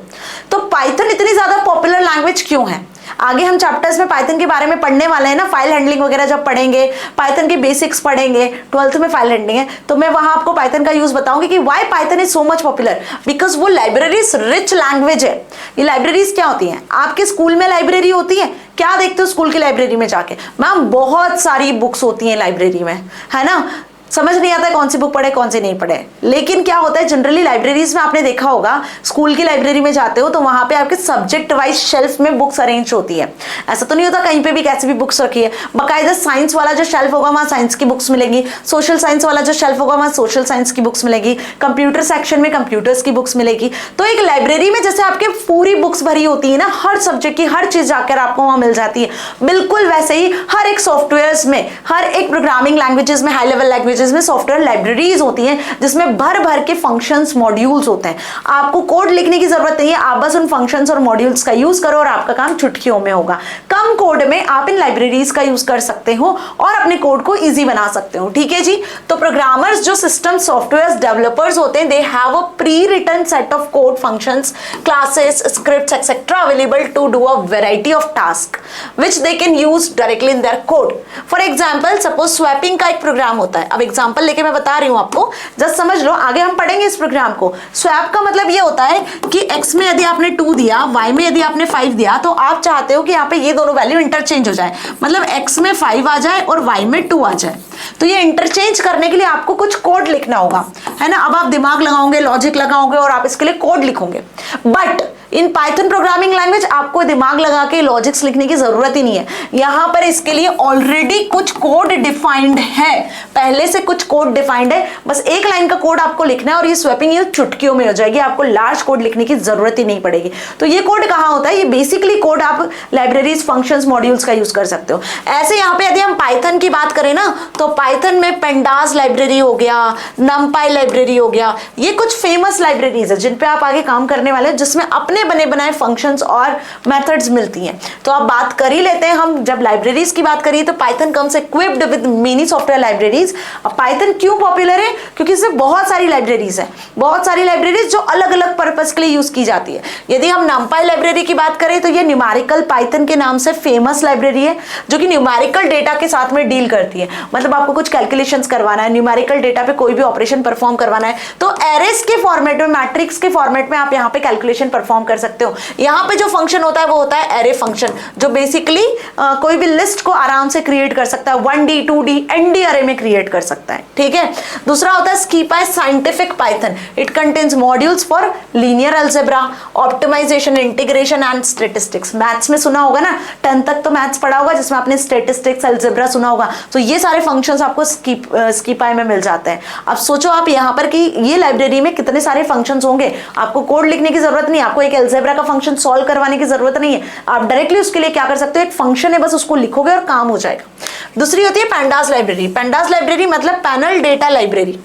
तो पाइथन इतनी ज्यादा पॉपुलर लैंग्वेज क्यों है? आगे हम चैप्टर्स में पाइथन के बारे में पढ़ने वाले हैं ना, फाइल हैंडलिंग वगैरह जब पढ़ेंगे, पाइथन के बेसिक्स पढ़ेंगे, 12th में फाइल हैंडलिंग है, तो मैं वहां आपको पाइथन का यूज बताऊंगी कि why Python is so much popular, because वो लाइब्रेरीज रिच लैंग्वेज है। ये लाइब्रेरीज क्या होती हैं? आपके स्कूल में लाइब्रेरी होती है, क्या देखते हो स्कूल की लाइब्रेरी में जाके? मैम बहुत सारी बुक्स होती हैं लाइब्रेरी में, है ना। समझ नहीं आता है कौन सी बुक पढ़े कौन सी नहीं पढ़े, लेकिन क्या होता है जनरली लाइब्रेरीज में आपने देखा होगा, स्कूल की लाइब्रेरी में जाते हो तो वहां पे आपके सब्जेक्ट वाइज शेल्फ में बुक्स अरेंज होती है। ऐसा तो नहीं होता कहीं पे भी कैसी भी बुक्स रखी है, बाकायदा साइंस वाला जो शेल्फ होगा वहां साइंस की बुक्स मिलेंगी, सोशल साइंस वाला जो शेल्फ होगा वहां सोशल साइंस की बुक्स मिलेगी, कंप्यूटर सेक्शन में कंप्यूटर्स की बुक्स मिलेगी। तो एक लाइब्रेरी में जैसे आपके पूरी बुक्स भरी होती है ना, हर सब्जेक्ट की हर चीज जाकर आपको वहां मिल जाती है, बिल्कुल वैसे ही हर एक सॉफ्टवेयर में, हर एक प्रोग्रामिंग लैंग्वेजेस में, हाई लेवल लैंग्वेजेस में सॉफ्टवेयर लाइब्रेरीज होती हैं, जिसमें भर भर के फंक्शंस, मॉड्यूल्स होते हैं। आपको कोड लिखने की जरूरत नहीं है, आप बस उन फंक्शंस और मॉड्यूल्स का यूज करो और आपका काम चुटकियों में होगा। कम कोड में आप इन लाइब्रेरीज का यूज कर सकते हो और अपने कोड को इजी बना सकते हो, ठीक है जी। तो प्रोग्रामर्स जो सिस्टम सॉफ्टवेयर डेवलपर्स होते हैं, they have a pre written set of code functions, classes, scripts etcetera available to do a variety of task which they can use directly in their code. For example, suppose swapping का एक programme होता है। अब example लेके मैं बता रही हूं आपको, जस्ट समझ लो, आगे हम पढ़ेंगे इस प्रोग्राम को। स्वैप का मतलब ये होता है कि x में यदि आपने 2 दिया, y में यदि आपने 5 दिया, तो आप चाहते हो कि यहाँ पे ये दोनों वैल्यू इंटरचेंज हो जाए, मतलब x में 5 आ जाए और y में 2 आ जाए। तो ये इंटरचेंज करने के लिए आपको कुछ कोड लिखना होगा, है ना। अब आप दिमाग लगाओगे, लॉजिक लगाओगे और आप इसके लिए कोड लिखोगे। But in Python programming language आपको दिमाग लगा के लॉजिक्स लिखने की जरूरत ही नहीं है। यहां पर इसके लिए ऑलरेडी कुछ कोड डिफाइंड है, पहले से कुछ कोड डिफाइंड है, बस एक लाइन का कोड आपको लिखना है और ये स्वैपिंग ये चुटकियों में हो जाएगी, आपको लार्ज कोड लिखने की जरूरत ही नहीं पड़ेगी। तो ये कोड कहां होता है? ये बेसिकली कोड आप लाइब्रेरीज, फंक्शंस, मॉड्यूल्स का यूज कर सकते हो। ऐसे यहाँ पे यदि हम पाइथन की बात करें ना, तो पाइथन में पेंडास लाइब्रेरी हो गया, नमपाई लाइब्रेरी हो गया, ये कुछ फेमस लाइब्रेरीज है जिन पे आप आगे काम करने वाले हैं, जिसमें अपने बने बनाए फंक्शंस और मेथड्स मिलती हैं। तो आप बात कर ही लेते हैं, हम जब लाइब्रेरीज की बात करिए तो Python comes equipped with many software libraries. अब पाइथन क्यों पॉपुलर है? क्योंकि इसमें बहुत सारी लाइब्रेरीज है, बहुत सारी लाइब्रेरीज जो अलग अलग पर्पस के लिए यूज की जाती है। यदि हम numpy लाइब्रेरी की बात करें तो ये न्यूमेरिकल पाइथन के नाम से फेमस लाइब्रेरी है, जो कि न्यूमेरिकल डेटा के साथ में डील करती है। मतलब आपको कुछ कैलकुलेशंस करवाना है, न्यूमेरिकल डेटा पे कोई भी ऑपरेशन परफॉर्म करवाना है, तो एरेस के फॉर्मेट में, मैट्रिक्स के फॉर्मेट में आप यहाँ पे कैलकुलेशन परफॉर्म कर सकते हो। यहाँ पे जो फंक्शन होता है वो होता है एरे फंक्शन, जो बेसिकली कोई भी लिस्ट को आराम से क्रिएट कर सकता है, 1D 2D ND अरे में क्रिएट कर सकता है। ठीक है, दूसरा होता है SciPy scientific Python. It contains modules for linear algebra, optimization, integration and statistics. Maths में सुना होगा ना, 10 तक तो मैथ्स पढ़ा होगा जिसमें आपने स्टैटिस्टिक्स, अलजेब्रा सुना होगा। तो ये सारे फंक्शंस आपको स्कीपाई में मिल जाते हैं। अब सोचो आप यहाँ पर कि ये लाइब्रेरी में कितने सारे फंक्शंस होंगे, आपको कोड लिखने की जरूरत नहीं, आपको एक अलजेब्रा का फंक्शन सॉल्व करवाने की जरूरत नहीं है। आप डायरेक्टली उसके लिए क्या कर सकते हो, एक फंक्शन है बस उसको लिखोगे और काम हो जाएगा। दूसरी होती है पैंडास लाइब्रेरी। पैंडास लाइब्रेरी मतलब पैनल डेटा लाइब्रेरी।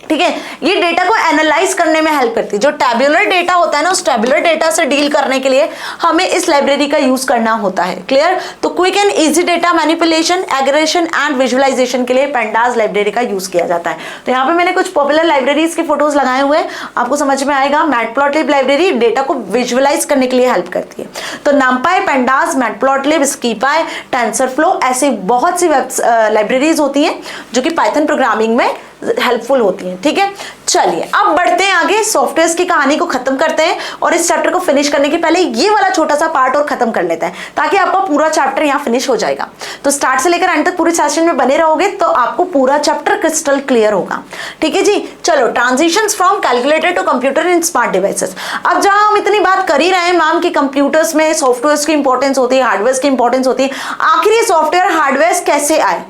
ठीक है, ये डेटा को एनालाइज करने में हेल्प करती है। जो टैब्यूलर डेटा होता है ना, उस टैब्यूलर डेटा से डील करने के लिए हमें इस लाइब्रेरी का यूज करना होता है। क्लियर? तो quick and easy data manipulation, aggregation and visualization के लिए पैंडास लाइब्रेरी का यूज किया जाता है। तो यहाँ पे मैंने कुछ पॉपुलर लाइब्रेरीज के फोटोज लगाए हुए हैं, आपको समझ में आएगा। मैटप्लॉटलिब लाइब्रेरी डेटा को विजुअलाइज करने के लिए हेल्प करती है। तो numpy, pandas, मैटप्लॉटलिब, स्कीपाई, टेंसरफ्लो, ऐसे बहुत सी लाइब्रेरीज होती हैं जो कि पाइथन प्रोग्रामिंग में हेल्पफुल होती हैं। ठीक है, चलिए अब बढ़ते हैं आगे, सॉफ्टवेयर की कहानी को खत्म करते हैं और इस चैप्टर को फिनिश करने के पहले ये वाला छोटा सा पार्ट और खत्म कर लेते हैं, ताकि आपका पूरा चैप्टर यहाँ फिनिश हो जाएगा। तो स्टार्ट से लेकर एंड तक पूरे सेशन में बने रहोगे तो आपको पूरा चैप्टर क्रिस्टल क्लियर होगा। ठीक है जी, चलो transitions from calculator to computer in smart devices. अब जहां हम इतनी बात कर ही रहे हैं मैम कि कंप्यूटर्स में सॉफ्टवेयर की इंपॉर्टेंस होती है, हार्डवेयर की इंपॉर्टेंस होती है, आखिर ये सॉफ्टवेयर हार्डवेयर कैसे आए,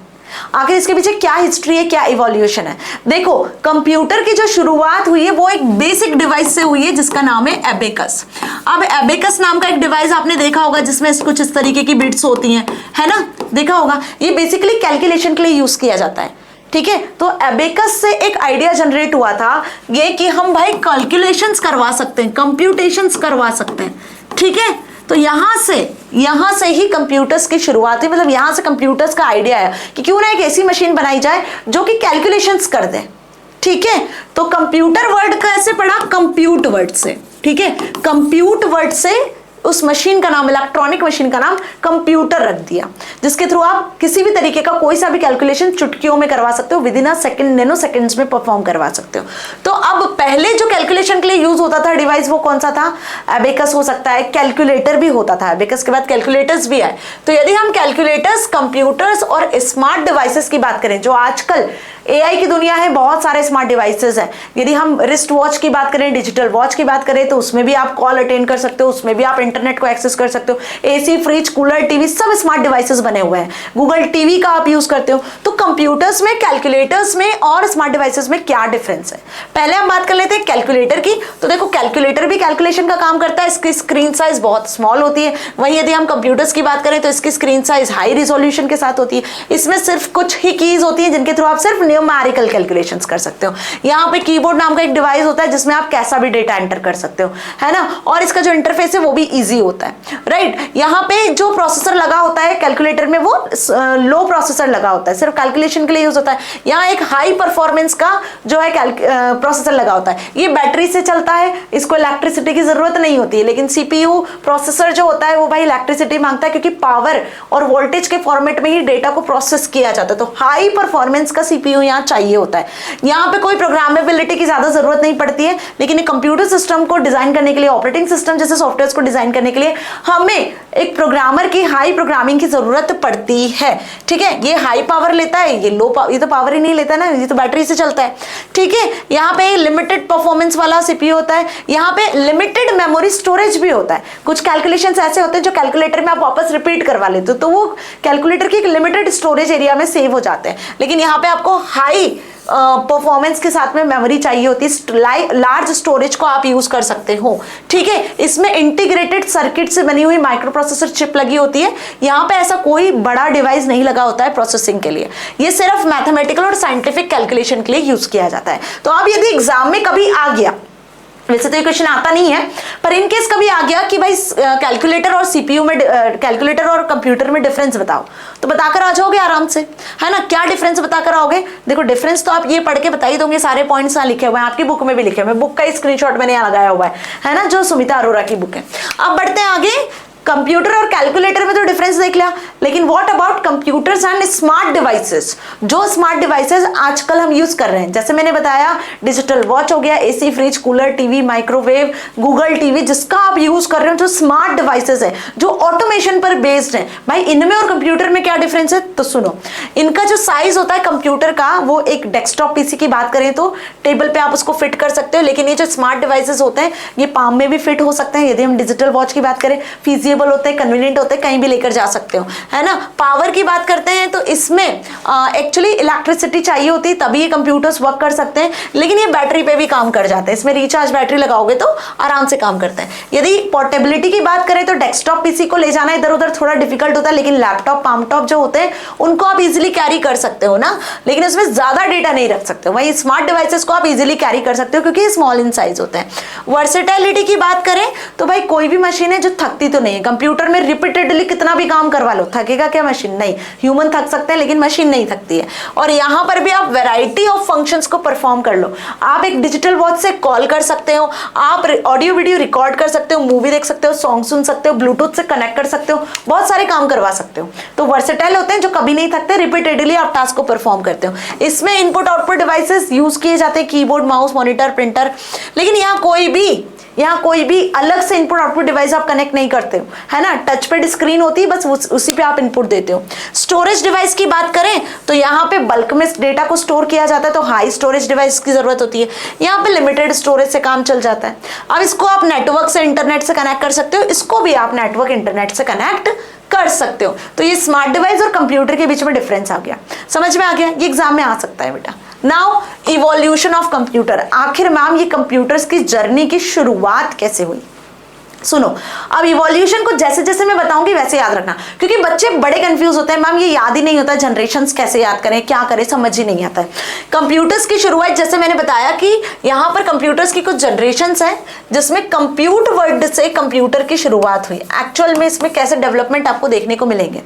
आखिर इसके पीछे क्या हिस्ट्री है, क्या इवोल्यूशन है। देखो, कंप्यूटर की जो शुरुआत हुई है वो एक बेसिक डिवाइस से हुई है जिसका नाम है एबेकस। अब एबेकस नाम का एक डिवाइस आपने देखा होगा जिसमें कुछ इस तरीके की बिट्स होती हैं, है ना, देखा होगा। ये बेसिकली कैलकुलेशन के लिए यूज किया जाता है। ठीक है, तो एबेकस से एक आइडिया जनरेट हुआ था ये कि हम भाई कैलकुलेशंस करवा सकते हैं, कंप्यूटेशंस करवा सकते हैं। ठीक है, तो यहां से ही कंप्यूटर्स की शुरुआत हुई। मतलब यहां से कंप्यूटर्स का आइडिया है कि क्यों ना एक ऐसी मशीन बनाई जाए जो कि कैलकुलेशंस कर दे। ठीक है, तो कंप्यूटर वर्ड कैसे पढ़ा, कंप्यूट वर्ड से। ठीक है, कंप्यूट वर्ड से उस मशीन का नाम, इलेक्ट्रॉनिक मशीन का नाम कंप्यूटर रख दिया, जिसके थ्रू आप किसी भी तरीके का कोई सा भी कैलकुलेशन चुटकियों में करवा सकते हो, with in a second, nano seconds में परफॉर्म करवा सकते हो। तो अब पहले जो कैलकुलेशन के लिए यूज होता था डिवाइस वो कौन सा था, एबेकस हो सकता है, कैलकुलेटर भी होता था, एबेकस के बाद कैलकुलेटर्स भी आए। तो यदि हम कैलकुलेटर्स, कंप्यूटर्स और स्मार्ट डिवाइसेस की बात करें, जो आजकल एआई की दुनिया है, बहुत सारे स्मार्ट डिवाइसेस हैं। यदि हम रिस्ट वॉच की बात करें, डिजिटल वॉच की बात करें, तो उसमें भी आप कॉल अटेंड कर सकते हो, उसमें भी आप इंटरनेट को एक्सेस कर सकते हो। एसी, फ्रिज, कूलर, टीवी सब स्मार्ट डिवाइसेस बने हुए हैं। गूगल टीवी का आप यूज करते हो। तो कंप्यूटर्स में, कैलकुलेटर्स में और स्मार्ट डिवाइसेस में क्या डिफरेंस है, पहले हम बात कर लेते हैं कैलकुलेटर की। तो देखो, कैलकुलेटर भी कैलकुलेशन का काम करता है, इसकी स्क्रीन साइज बहुत स्मॉल होती है। वहीं यदि हम कंप्यूटर्स की बात करें तो इसकी स्क्रीन साइज हाई रिजोल्यूशन के साथ होती है। इसमें सिर्फ कुछ ही कीज होती है जिनके थ्रू आप सिर्फ न्यूमेरिकल कैलकुलेशंस कर सकते हो। यहाँ पे कीबोर्ड नाम का एक डिवाइस होता है जिसमें आप कैसा भी डेटा एंटर कर सकते हो, है ना, और इसका जो इंटरफेस है वो भी इजी होता है। राइट, यहाँ पे जो प्रोसेसर लगा होता है कैलकुलेटर में वो लो प्रोसेसर लगा होता है, सिर्फ कैलकुलेशन के लिए यूज होता है। यहाँ एक हाई परफॉर्मेंस का जो है प्रोसेसर लगा होता है, ये बैटरी से चलता है, इसको इलेक्ट्रिसिटी की जरूरत नहीं होती है। लेकिन सीपीयू प्रोसेसर जो होता है वो भाई इलेक्ट्रिसिटी मांगता है, क्योंकि पावर और वोल्टेज के फॉर्मेट में ही डेटा को प्रोसेस किया जाता है। तो हाई परफॉर्मेंस का सीपीयू यहाँ चाहिए होता है। यहाँ पे कोई प्रोग्रामेबिलिटी की ज्यादा जरूरत नहीं पड़ती है, लेकिन एक कंप्यूटर सिस्टम को डिजाइन करने के लिए, ऑपरेटिंग सिस्टम जैसे सॉफ्टवेयर को डिजाइन करने के लिए हमें एक प्रोग्रामर की हाई प्रोग्रामिंग की जरूरत पड़ती है। ठीक है, ये हाई पावर लेता है, ये लो पावर, ये तो पावर ही नहीं लेता ना, ये तो बैटरी से चलता है। ठीक है, यहाँ पे लिमिटेड परफॉर्मेंस वाला सीपीयू होता है, यहाँ पे लिमिटेड मेमोरी स्टोरेज भी होता है। कुछ कैलकुलेशंस ऐसे होते हैं जो कैलकुलेटर में आप वापस रिपीट करवा लेते हो, तो वो कैलकुलेटर की एक लिमिटेड स्टोरेज एरिया में सेव हो जाते हैं। लेकिन यहाँ पे आपको हाई परफॉर्मेंस के साथ में मेमोरी चाहिए होती है, लार्ज स्टोरेज को आप यूज कर सकते हो। ठीक है, इसमें इंटीग्रेटेड सर्किट से बनी हुई माइक्रो प्रोसेसर चिप लगी होती है। यहाँ पे ऐसा कोई बड़ा डिवाइस नहीं लगा होता है प्रोसेसिंग के लिए, ये सिर्फ मैथमेटिकल और साइंटिफिक कैलकुलेशन के लिए यूज किया जाता है। तो अब यदि एग्जाम में कभी आ गया वैसे तो ये क्वेश्चन आता नहीं है, पर इन केस कभी आ गया कि भाई कैलकुलेटर और सीपीयू में कैलकुलेटर और कंप्यूटर में डिफरेंस बताओ, तो बताकर आ जाओगे आराम से, है ना। क्या डिफरेंस बताकर आओगे? देखो डिफरेंस तो आप ये पढ़ के बता ही दोगे, सारे पॉइंट्स यहाँ लिखे हुए हैं, आपकी बुक में भी लिखे हुए हैं, बुक का स्क्रीनशॉट मैंने यहाँ लगाया हुआ है ना, जो सुमिता अरोरा की बुक है। अब बढ़ते हैं आगे। कंप्यूटर और कैलकुलेटर में तो डिफरेंस देख लिया, लेकिन what about computers and smart devices? जो स्मार्ट डिवाइसेस आजकल हम यूज कर रहे हैं, जैसे मैंने बताया डिजिटल वॉच हो गया, AC, fridge, cooler, TV, microwave, Google TV, जिसका आप यूज कर रहे हो, जो स्मार्ट डिवाइसेस है, जो ऑटोमेशन पर बेस्ड है, भाई इनमें और कंप्यूटर में क्या डिफरेंस है? तो सुनो, इनका जो साइज होता है कंप्यूटर का, वो एक डेस्कटॉप पीसी की बात करें तो टेबल पे आप उसको फिट कर सकते हो, लेकिन ये जो स्मार्ट डिवाइसेस होते हैं ये पाम में भी फिट हो सकते हैं। यदि हम डिजिटल वॉच की बात करें, फिजिबल होते हैं, कन्वीनियंट होते हैं, कहीं भी लेकर जा सकते हो, है ना। पावर की बात करते हैं तो इसमें एक्चुअली इलेक्ट्रिसिटी चाहिए होती है, तभी ये कंप्यूटर्स वर्क कर सकते हैं, लेकिन ये बैटरी पे भी काम कर जाते हैं, इसमें रिचार्ज बैटरी लगाओगे तो आराम से काम करते हैं। यदि पोर्टेबिलिटी की बात करें तो डेस्कटॉप पीसी को ले जाना इधर उधर थोड़ा डिफिकल्ट होता है, लेकिन लैपटॉप, पामटॉप जो होते हैं उनको आप इजिली कैरी कर सकते हो ना, लेकिन उसमें ज्यादा डेटा नहीं रख सकते हो। वही स्मार्ट डिवाइसेस को आप इजिली कैरी कर सकते हो क्योंकि ये स्मॉल इन साइज होते हैं। वर्सेटिलिटी की बात करें तो भाई कोई भी मशीन है जो थकती तो नहीं है। कंप्यूटर में रिपीटेडली कितना भी काम करवा लो, थकेगा क्या मशीन? नहीं। ह्यूमन थक सकते हैं लेकिन मशीन नहीं थकती है। और यहां पर भी आप वैरायटी ऑफ फंक्शंस को परफॉर्म कर लो। आप एक डिजिटल वॉच से कॉल कर सकते हो, आप ऑडियो वीडियो रिकॉर्ड कर सकते हो, मूवी देख सकते हो, सॉन्ग सुन सकते हो, ब्लूटूथ से कनेक्ट कर सकते हो, बहुत सारे काम करवा सकते हो। तो वर्सेटाइल होते हैं जो कभी नहीं थकते, रिपीटेडली आप टास्क को परफॉर्म करते हो। इसमें इनपुट आउटपुट डिवाइसेस यूज किए जाते हैं, कीबोर्ड, माउस, मॉनिटर, प्रिंटर, लेकिन यहाँ कोई भी अलग से इनपुट आउटपुट डिवाइस आप कनेक्ट नहीं करते हो, है ना। टच पैड स्क्रीन होती है, बस उसी पे आप इनपुट देते हो। स्टोरेज डिवाइस की बात करें तो यहाँ पे बल्क में डेटा को स्टोर किया जाता है, तो हाई स्टोरेज डिवाइस की जरूरत होती है। यहाँ पे लिमिटेड स्टोरेज से काम चल जाता है। अब इसको आप नेटवर्क से, इंटरनेट से कनेक्ट कर सकते हो, इसको भी आप नेटवर्क, इंटरनेट से कनेक्ट कर सकते हो। तो ये स्मार्ट डिवाइस और कंप्यूटर के बीच में डिफरेंस आ गया, समझ में आ गया? ये एग्जाम में आ सकता है बेटा। नाउ इवोल्यूशन ऑफ कंप्यूटर, आखिर मैम ये कंप्यूटर्स की जर्नी की शुरुआत कैसे हुई? सुनो, अब इवोल्यूशन को जैसे जैसे मैं बताऊंगी वैसे याद रखना, क्योंकि बच्चे बड़े कंफ्यूज होते हैं, मैम ये याद ही नहीं होता, जनरेशंस कैसे याद करें, क्या करें, समझ ही नहीं आता है। कंप्यूटर्स की शुरुआत, जैसे मैंने बताया कि यहाँ पर कंप्यूटर्स की कुछ जनरेशंस हैं जिसमें कंप्यूट वर्ड से कंप्यूटर की शुरुआत हुई। एक्चुअल में इसमें कैसे डेवलपमेंट आपको देखने को मिलेंगे,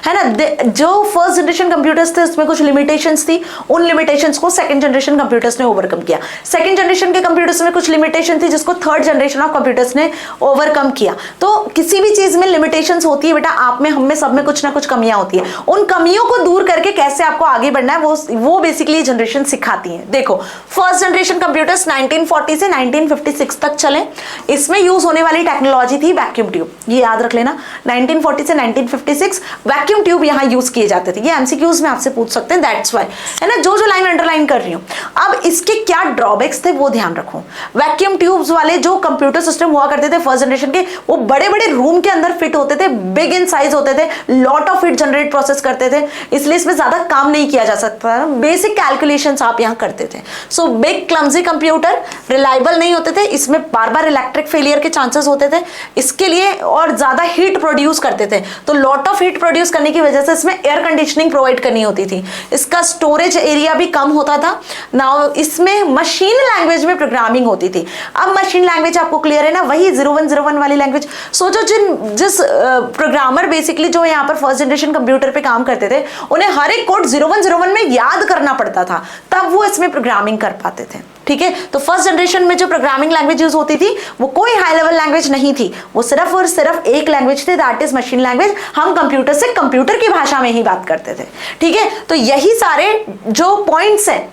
है ना। जो फर्स्ट जनरेशन कंप्यूटर्स थे उसमें कुछ लिमिटेशंस थी, उन लिमिटेशंस को सेकंड जनरेशन कंप्यूटर्स ने ओवरकम किया। सेकंड जनरेशन के कंप्यूटर्स में कुछ लिमिटेशन थी जिसको थर्ड जनरेशन ऑफ कंप्यूटर्स ने ओवरकम किया। तो किसी भी चीज में लिमिटेशंस होती है बेटा, आप में, हम में, सब में कुछ ना कुछ कमियां होती है। उन कमियों को दूर करके कैसे आपको आगे बढ़ना है वो बेसिकली जनरेशन सिखाती है। देखो, फर्स्ट जनरेशन कंप्यूटर्स 1940 से 1956 तक चले। इसमें यूज होने वाली टेक्नोलॉजी थी वैक्यूम ट्यूब, ये याद रख लेना। 1940 से 1956 वैक्यूम ट्यूब यहां यूज किए जाते थे। ये एमसीक्यूज में आपसे पूछ सकते हैं, दैट्स व्हाई, है ना, जो लाइन अंडरलाइन कर रही हूं। अब इसके क्या ड्रॉबैक्स थे वो ध्यान रखो। वैक्यूम ट्यूब्स वाले जो कंप्यूटर सिस्टम हुआ करते थे फर्स्ट जनरेशन के, वो बड़े बड़े रूम के अंदर फिट होते थे, बिग इन साइज होते थे, lot of hit generate process करते थे, इसलिए इसमें ज्यादा काम नहीं किया जा सकता, बेसिक कैलकुलेशंस आप यहां करते थे। So big clumsy computer, reliable नहीं होते थे, इसमें बार बार इलेक्ट्रिक फेलियर के चांसेस होते थे, इसके लिए और ज्यादा हीट प्रोड्यूस करते थे। तो लॉट ऑफ हीट प्रोड्यूस करने की वजह से इसमें एयर कंडीशनिंग प्रोवाइड करनी होती थी, इसका स्टोरेज एरिया भी कम होता था। नाउ इसमें मशीन लैंग्वेज में प्रोग्रामिंग होती थी। अब मशीन लैंग्वेज आपको क्लियर है ना, वही 0101 वाली लैंग्वेज। सोचो जिस प्रोग्रामर बेसिकली जो यहाँ पर फर्स्ट जनरेशन कंप्यूटर पे काम करते थे, उन्हें हर एक कोड 0101 में याद करना पड़ता था, तब वो इसमें प्रोग्रामिंग कर पाते थे। ठीक है, तो फर्स्ट जनरेशन में जो प्रोग्रामिंग लैंग्वेज यूज होती थी वो कोई हाई लेवल लैंग्वेज नहीं थी, वो सिर्फ और सिर्फ एक लैंग्वेज थी, दैट इज मशीन लैंग्वेज। हम कंप्यूटर से कंप्यूटर की भाषा में ही बात करते थे। ठीक है, तो यही सारे जो पॉइंट्स हैं,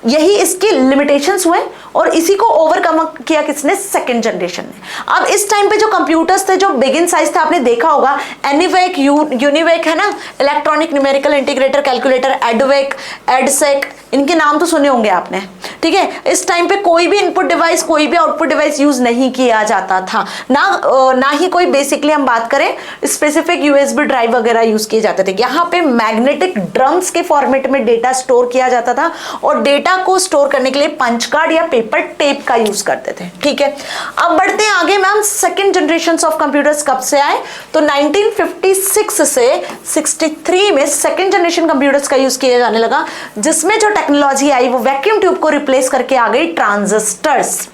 यही इसके लिमिटेशंस हुए और इसी को ओवरकम किया किसने? सेकंड जनरेशन ने। अब इस टाइम पे जो कंप्यूटर्स थे जो बिग इन साइज थे, आपने देखा होगा एनीवेक, यूनिवेक, है ना, electronic numerical integrator calculator, EDVAC, EDSAC, इनके नाम तो सुने होंगे आपने। ठीक है, इस टाइम पे कोई भी इनपुट डिवाइस, कोई भी आउटपुट डिवाइस यूज नहीं किया जाता था, ना ही कोई बेसिकली हम बात करें स्पेसिफिक यूएसबी ड्राइव वगैरह यूज किए जाते थे। यहाँ पे मैग्नेटिक ड्रम्स के फॉर्मेट में डेटा स्टोर किया जाता था और डेटा को स्टोर करने के लिए पंच कार्ड या पेपर टेप का यूज करते थे। ठीक है, अब बढ़ते हैं आगे। Ma'am second generation of computers कब से आए? तो 1956 से 63 में सेकंड जनरेशन कंप्यूटर्स का यूज किया जाने लगा, जिसमें जो टेक्नोलॉजी आई वो वैक्यूम ट्यूब को रिप्लेस करके आ गई ट्रांजिस्टर्स।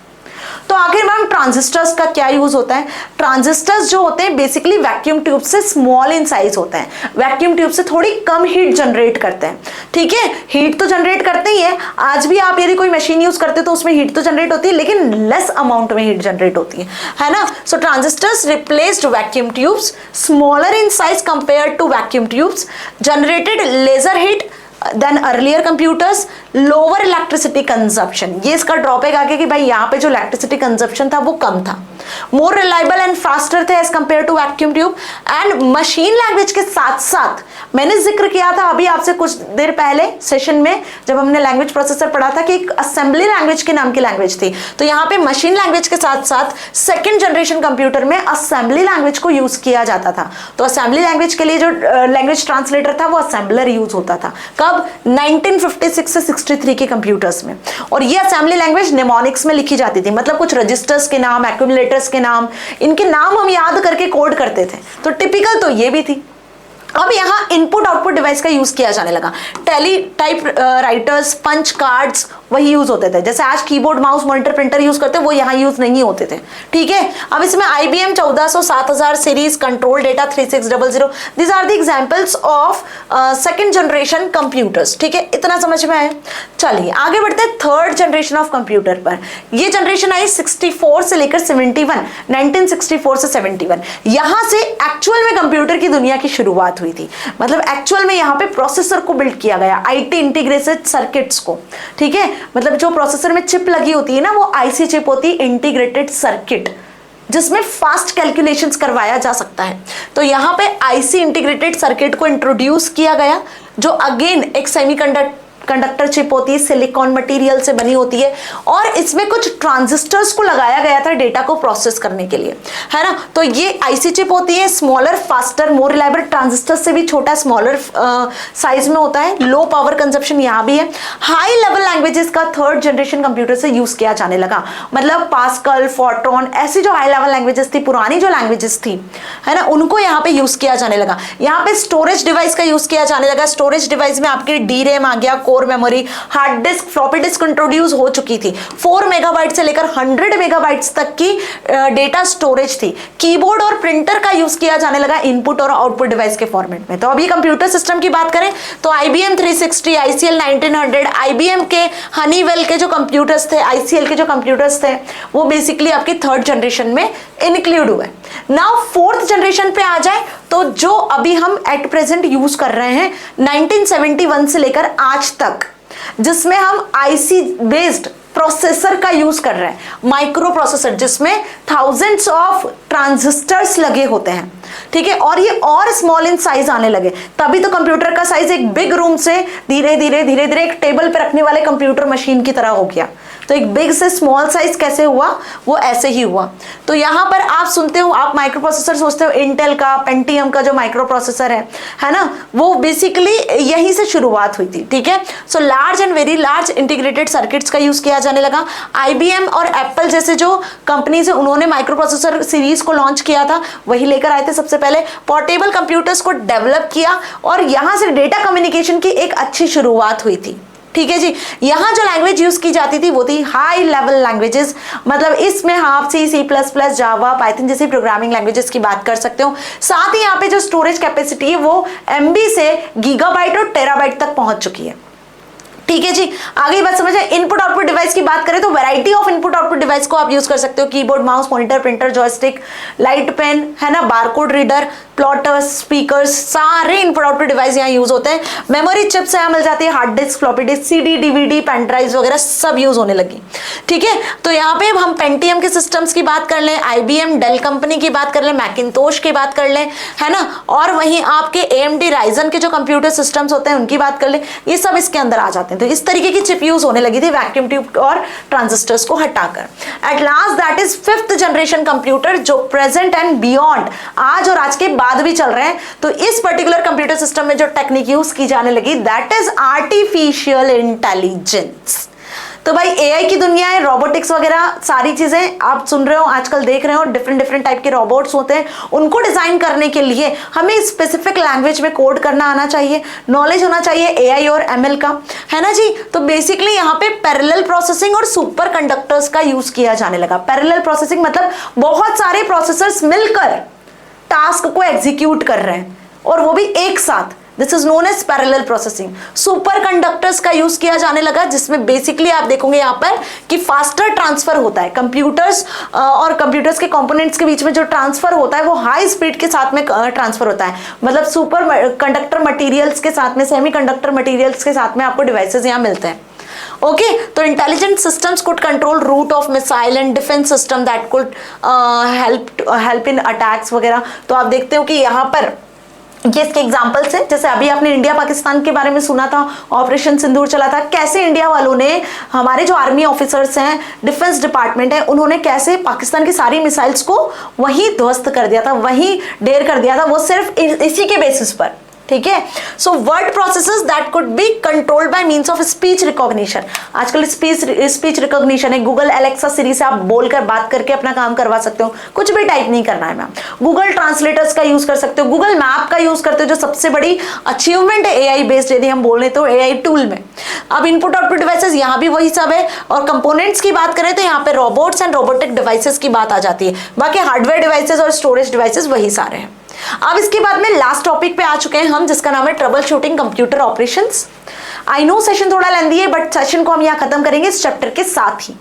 तो आखिर मैम ट्रांजिस्टर्स का क्या यूज होता है? ट्रांजिस्टर्स जो होते हैं बेसिकली वैक्यूम ट्यूब से स्मॉल इन साइज होते हैं, वैक्यूम ट्यूब से थोड़ी कम हीट जनरेट करते हैं। ठीक है, हीट तो जनरेट करते ही है, आज भी आप यदि कोई मशीन यूज करते हो तो उसमें हीट तो जनरेट होती है, लेकिन लेस अमाउंट में हीट जनरेट होती है ना। So transistors replaced vacuum tubes, smaller in size compare to vacuum tubes, generated lesser heat than earlier computers, lower electricity consumption. ये इसका ड्रॉबैक आ गया कि भाई यहाँ पे जो इलेक्ट्रिसिटी कंजप्शन था वो कम था, मोर रिलायबल एंड फास्टर थे as compare to vacuum tube. And machine language के साथ साथ मैंने जिक्र किया था अभी आपसे कुछ देर पहले सेशन में जब हमने लैंग्वेज प्रोसेसर पढ़ा था कि एक असेंबली लैंग्वेज के नाम की लैंग्वेज थी, तो यहाँ पे मशीन लैंग्वेज के साथ साथ सेकेंड जनरेशन कंप्यूटर में असेंबली लैंग्वेज को यूज किया जाता था। तो असेंबली लैंग्वेज के लिए जो लैंग्वेज ट्रांसलेटर था वो असेंबलर यूज होता था। कब? 1956 से 63 के कंप्यूटर्स में। और ये असेंबली लैंग्वेज निमोनिक्स में लिखी जाती थी, मतलब कुछ रजिस्टर्स के नाम, एक्यूमुलेटर्स के नाम, इनके नाम हम याद करके कोड करते थे। तो टिपिकल तो ये भी थी। अब यहाँ इनपुट आउटपुट डिवाइस का यूज किया जाने लगा। Teletypewriters, punch cards वही यूज होते थे। जैसे आज keyboard, mouse, monitor, printer use करते हैं, वो यहाँ यूज नहीं होते थे। ठीक है, अब इसमें IBM 1400, 7000 series, control data 3600, this are the examples of second generation computers. ठीक है, इतना समझ में आया। चलिए आगे बढ़ते हैं थर्ड जनरेशन ऑफ कंप्यूटर पर। ये जनरेशन आई 64 से लेकर 71, 1964 से 71। यहां से एक्चुअल में कंप्यूटर की दुनिया की शुरुआत हुई थी। मतलब एक्चुअल में यहाँ पे प्रोसेसर को बिल्ड किया गया, IT इंटीग्रेटेड सर्किट्स को। ठीक है, मतलब जो प्रोसेसर में चिप लगी होती है ना, वो IC चिप होती है, इंटीग्रेटेड सर्किट, जिसमें फास्ट कैलकुलेशंस करवाया जा सकता है। तो यहाँ पे IC इंटीग्रेटेड सर्किट को इंट्रोड्यूस किया गया, जो अगेन एक कंडक्टर चिप होती है, सिलिकॉन मटेरियल से बनी होती है, और इसमें कुछ ट्रांजिस्टर्स को लगाया गया था डेटा को प्रोसेस करने के लिए, है ना। तो ये IC चिप होती है, smaller, faster, more reliable, transistor से भी छोटा, स्मॉलर साइज में होता है, लो पावर कंजप्शन यहाँ भी है। हाई लेवल लैंग्वेजेस का थर्ड जनरेशन कंप्यूटर से यूज किया जाने लगा, मतलब पास्कल, फोर्ट्रॉन, ऐसी जो हाई लेवल लैंग्वेजेस थी, पुरानी जो लैंग्वेजेस थी, है ना, उनको यहाँ पे यूज किया जाने लगा। यहाँ पे स्टोरेज डिवाइस का यूज किया जाने लगा। स्टोरेज डिवाइस में आपके DRAM आ गया, core memory, hard disk, floppy disc introduce हो चुकी थी। 4 मेगाबाइट से लेकर 100 मेगाबाइट्स तक की डेटा स्टोरेज थी। कीबोर्ड और प्रिंटर का यूज किया जाने लगा इनपुट और आउटपुट डिवाइस के फॉर्मेट में। तो अभी कंप्यूटर सिस्टम की बात करें तो IBM 360, ICL 1900, IBM के हनीवेल के जो कंप्यूटर्स थे, ICL के जो कंप्यूटर्स थे, वो बेसिकली आपकी थर्ड जनरेशन में इंक्लूड हुए। नाउ फोर्थ जनरेशन पे आ जाए तो जो अभी हम एट प्रेजेंट यूज कर रहे हैं 1971 से लेकर आज तक, जिसमें हम IC बेस्ड प्रोसेसर का यूज कर रहे हैं, माइक्रो प्रोसेसर, जिसमें थाउजेंड्स ऑफ ट्रांजिस्टर्स लगे होते हैं। ठीक है, और ये और स्मॉल इन साइज आने लगे, तभी तो कंप्यूटर का साइज एक बिग रूम से धीरे धीरे एक टेबल पे रखने वाले कंप्यूटर मशीन की तरह हो गया। तो एक बिग से स्मॉल साइज कैसे हुआ, वो ऐसे ही हुआ। तो यहाँ पर आप सुनते हो, आप माइक्रो प्रोसेसर सोचते हो, इंटेल का, पेंटियम का जो माइक्रो प्रोसेसर है ना, वो बेसिकली यहीं से शुरुआत हुई थी। ठीक है, so large and very large integrated circuits का यूज किया जाने लगा। IBM और एप्पल जैसे जो कंपनीज है, उन्होंने माइक्रो प्रोसेसर सीरीज को लॉन्च किया था, वही लेकर आए थे सबसे पहले। पोर्टेबल कंप्यूटर्स को डेवलप किया और यहां से डेटा कम्युनिकेशन की एक अच्छी शुरुआत हुई थी। ठीक है जी, यहां जो लैंग्वेज यूज की जाती थी वो थी हाई लेवल लैंग्वेजेस, मतलब इसमें आप C++, जावा, पाइथन जैसी प्रोग्रामिंग लैंग्वेजेस की बात कर सकते हो। साथ ही यहाँ पे जो स्टोरेज कैपेसिटी है वो MB से गीगाबाइट और टेराबाइट तक पहुंच चुकी है। ठीक है जी, आगे बात समझे। इनपुट आउटपुट डिवाइस की बात करें तो variety of input output device को आप यूज कर सकते हो, keyboard, mouse, monitor, printer, joystick, light pen, है ना, बारकोड रीडर, प्लॉटर्स, स्पीकर्स, सारे इनपुट आउटपुट डिवाइस यहाँ यूज होते हैं। मेमोरी चिप्स यहाँ मिल जाती है, hard disk, floppy disk, CD, DVD, pen drive वगैरह सब यूज होने लगी। ठीक है, तो यहाँ पे हम पेंटियम के सिस्टम्स की बात कर लें, IBM, डेल कंपनी की बात कर लें, मैकिंतोश की बात कर लें, है ना, और वहीं आपके AMD राइजन के जो कंप्यूटर सिस्टम्स होते हैं उनकी बात कर लें, ये सब इसके अंदर आ जाते हैं। तो इस तरीके की चिप यूज होने लगी थी वैक्यूम ट्यूब और ट्रांजिस्टर्स को हटाकर। At last that is fifth generation computer, जो प्रेजेंट एंड बियॉन्ड, आज और आज के बाद भी चल रहे हैं। तो इस पर्टिकुलर कंप्यूटर सिस्टम में जो टेक्निक यूज की जाने लगी, दैट इज आर्टिफिशियल इंटेलिजेंस। तो भाई एआई की दुनिया है, रोबोटिक्स वगैरह सारी चीजें आप सुन रहे हो, आजकल देख रहे हो, डिफरेंट डिफरेंट टाइप के रोबोट्स होते हैं, उनको डिजाइन करने के लिए हमें स्पेसिफिक लैंग्वेज में कोड करना आना चाहिए, नॉलेज होना चाहिए एआई और एमएल का, है ना जी। तो बेसिकली यहाँ पे पैरेलल प्रोसेसिंग और सुपर कंडक्टर्स का यूज किया जाने लगा। पैरेलल प्रोसेसिंग मतलब बहुत सारे प्रोसेसर्स मिलकर टास्क को एग्जीक्यूट कर रहे हैं और वो भी एक साथ, this is known as parallel processing. Superconductors का यूज किया जाने लगा, जिसमें बेसिकली आप देखोगे यहाँ पर कि फास्टर ट्रांसफर होता है, कंप्यूटर्स और कंप्यूटर्स के कंपोनेंट्स के बीच में जो ट्रांसफर होता है वो हाई स्पीड के साथ में ट्रांसफर होता है। मतलब सुपर कंडक्टर मटेरियल्स के साथ में, सेमी कंडक्टर मटेरियल्स के साथ में आपको डिवाइसेस यहाँ मिलते हैं। ओके, तो intelligent systems could control route of missile and defence system that could help in attacks वगैरह। तो आप देखते हो कि यहाँ पर ये इसके एग्जाम्पल्स हैं, जैसे अभी आपने इंडिया पाकिस्तान के बारे में सुना था, ऑपरेशन सिंदूर चला था, कैसे इंडिया वालों ने, हमारे जो आर्मी ऑफिसर्स हैं, डिफेंस डिपार्टमेंट है, उन्होंने कैसे पाकिस्तान की सारी मिसाइल्स को वहीं ध्वस्त कर दिया था, वहीं ढेर कर दिया था, वो सिर्फ इसी के बेसिस पर। ठीक है, so word processes that could be controlled by means of speech recognition. आजकल स्पीच रिकॉग्निशन है, गूगल एलेक्सा सिरी से आप बोलकर बात करके अपना काम करवा सकते हो, कुछ भी टाइप नहीं करना है मैम। गूगल ट्रांसलेटर्स का यूज कर सकते हो, गूगल मैप का यूज करते हो, जो सबसे बड़ी अचीवमेंट है एआई बेस्ड यदि हम बोल रहे तो एआई टूल में। अब इनपुट आउटपुट डिवाइसेस यहाँ भी वही सब है, और कंपोनेंट्स की बात करें तो यहाँ पे रोबोट्स एंड रोबोटिक डिवाइसेस की बात आ जाती है, बाकी हार्डवेयर डिवाइसेस और स्टोरेज डिवाइसेस वही सारे हैं। अब इसके बाद में लास्ट टॉपिक पे आ चुके हैं हम, जिसका नाम है trouble shooting computer operations. I know session थोड़ा लेंदी है, बट सेशन को हम यहाँ खत्म करेंगे इस चैप्टर के साथ ही।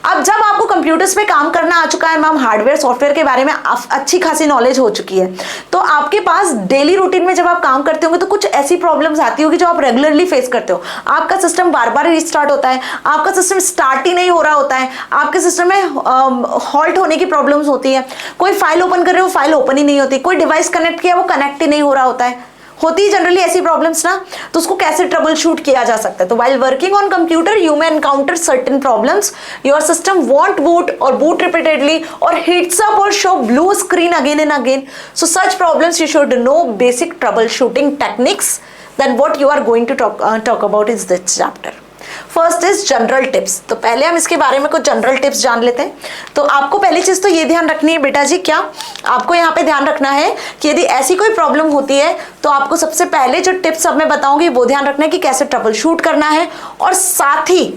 अब जब आपको कंप्यूटर्स पे काम करना आ चुका है मैम, हार्डवेयर सॉफ्टवेयर के बारे में अच्छी खासी नॉलेज हो चुकी है, तो आपके पास डेली रूटीन में जब आप काम करते होंगे तो कुछ ऐसी प्रॉब्लम्स आती होगी जो आप रेगुलरली फेस करते हो। आपका सिस्टम बार बार रिस्टार्ट होता है, आपका सिस्टम स्टार्ट ही नहीं हो रहा होता है, आपके सिस्टम में हॉल्ट होने की प्रॉब्लम्स होती है, कोई फाइल ओपन कर रहे हो फाइल ओपन ही नहीं होती, कोई डिवाइस कनेक्ट किया वो कनेक्ट ही नहीं हो रहा होता है, होती है जनरली ऐसी प्रॉब्लम्स ना। तो उसको कैसे ट्रबल शूट किया जा सकता है? तो while working on computer you may encounter certain problems, your system won't boot और बूट रिपीटेडली और हीट्स अप और show blue screen again and again. So such problems you should know basic trouble shooting techniques, then what you are going to talk about is this chapter. First is general tips. तो पहले हम इसके बारे में कुछ general tips जान लेते हैं। तो आपको पहली चीज तो ये ध्यान रखनी है बेटा जी, क्या आपको यहाँ पे ध्यान रखना है कि यदि ऐसी कोई प्रॉब्लम होती है तो आपको सबसे पहले जो टिप्स अब मैं बताऊंगी वो ध्यान रखना है कि कैसे ट्रबल शूट करना है, और साथ ही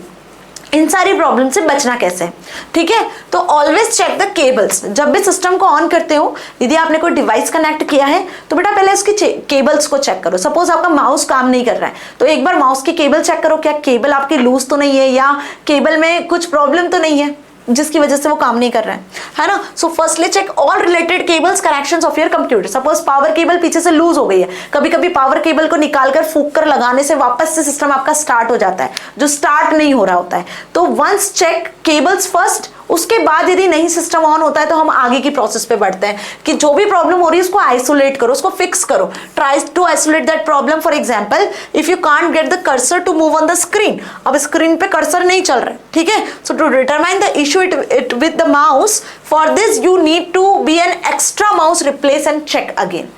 इन सारी प्रॉब्लम से बचना कैसे। ठीक है, तो ऑलवेज चेक द केबल्स। जब भी सिस्टम को ऑन करते हो, यदि आपने कोई डिवाइस कनेक्ट किया है तो बेटा पहले उसकी केबल्स को चेक करो। सपोज आपका माउस काम नहीं कर रहा है तो एक बार माउस की केबल चेक करो, क्या केबल आपकी लूज तो नहीं है या केबल में कुछ प्रॉब्लम तो नहीं है जिसकी वजह से वो काम नहीं कर रहा है ना। So firstly check all related cables connections of your computer. Suppose power cable पीछे से लूज हो गई है, कभी कभी पावर केबल को निकालकर फूंक कर लगाने से वापस से सिस्टम आपका स्टार्ट हो जाता है, जो स्टार्ट नहीं हो रहा होता है। तो वंस चेक केबल्स फर्स्ट, उसके बाद यदि नहीं सिस्टम ऑन होता है तो हम आगे की प्रोसेस पे बढ़ते हैं कि जो भी प्रॉब्लम हो रही है उसको आइसोलेट करो, उसको फिक्स करो, try to isolate that problem. For example if you can't get the cursor to move on the screen, अब स्क्रीन पे कर्सर नहीं चल रहा है, ठीक है, so to determine the issue it with the mouse, for this you need to be an extra mouse replace and check again.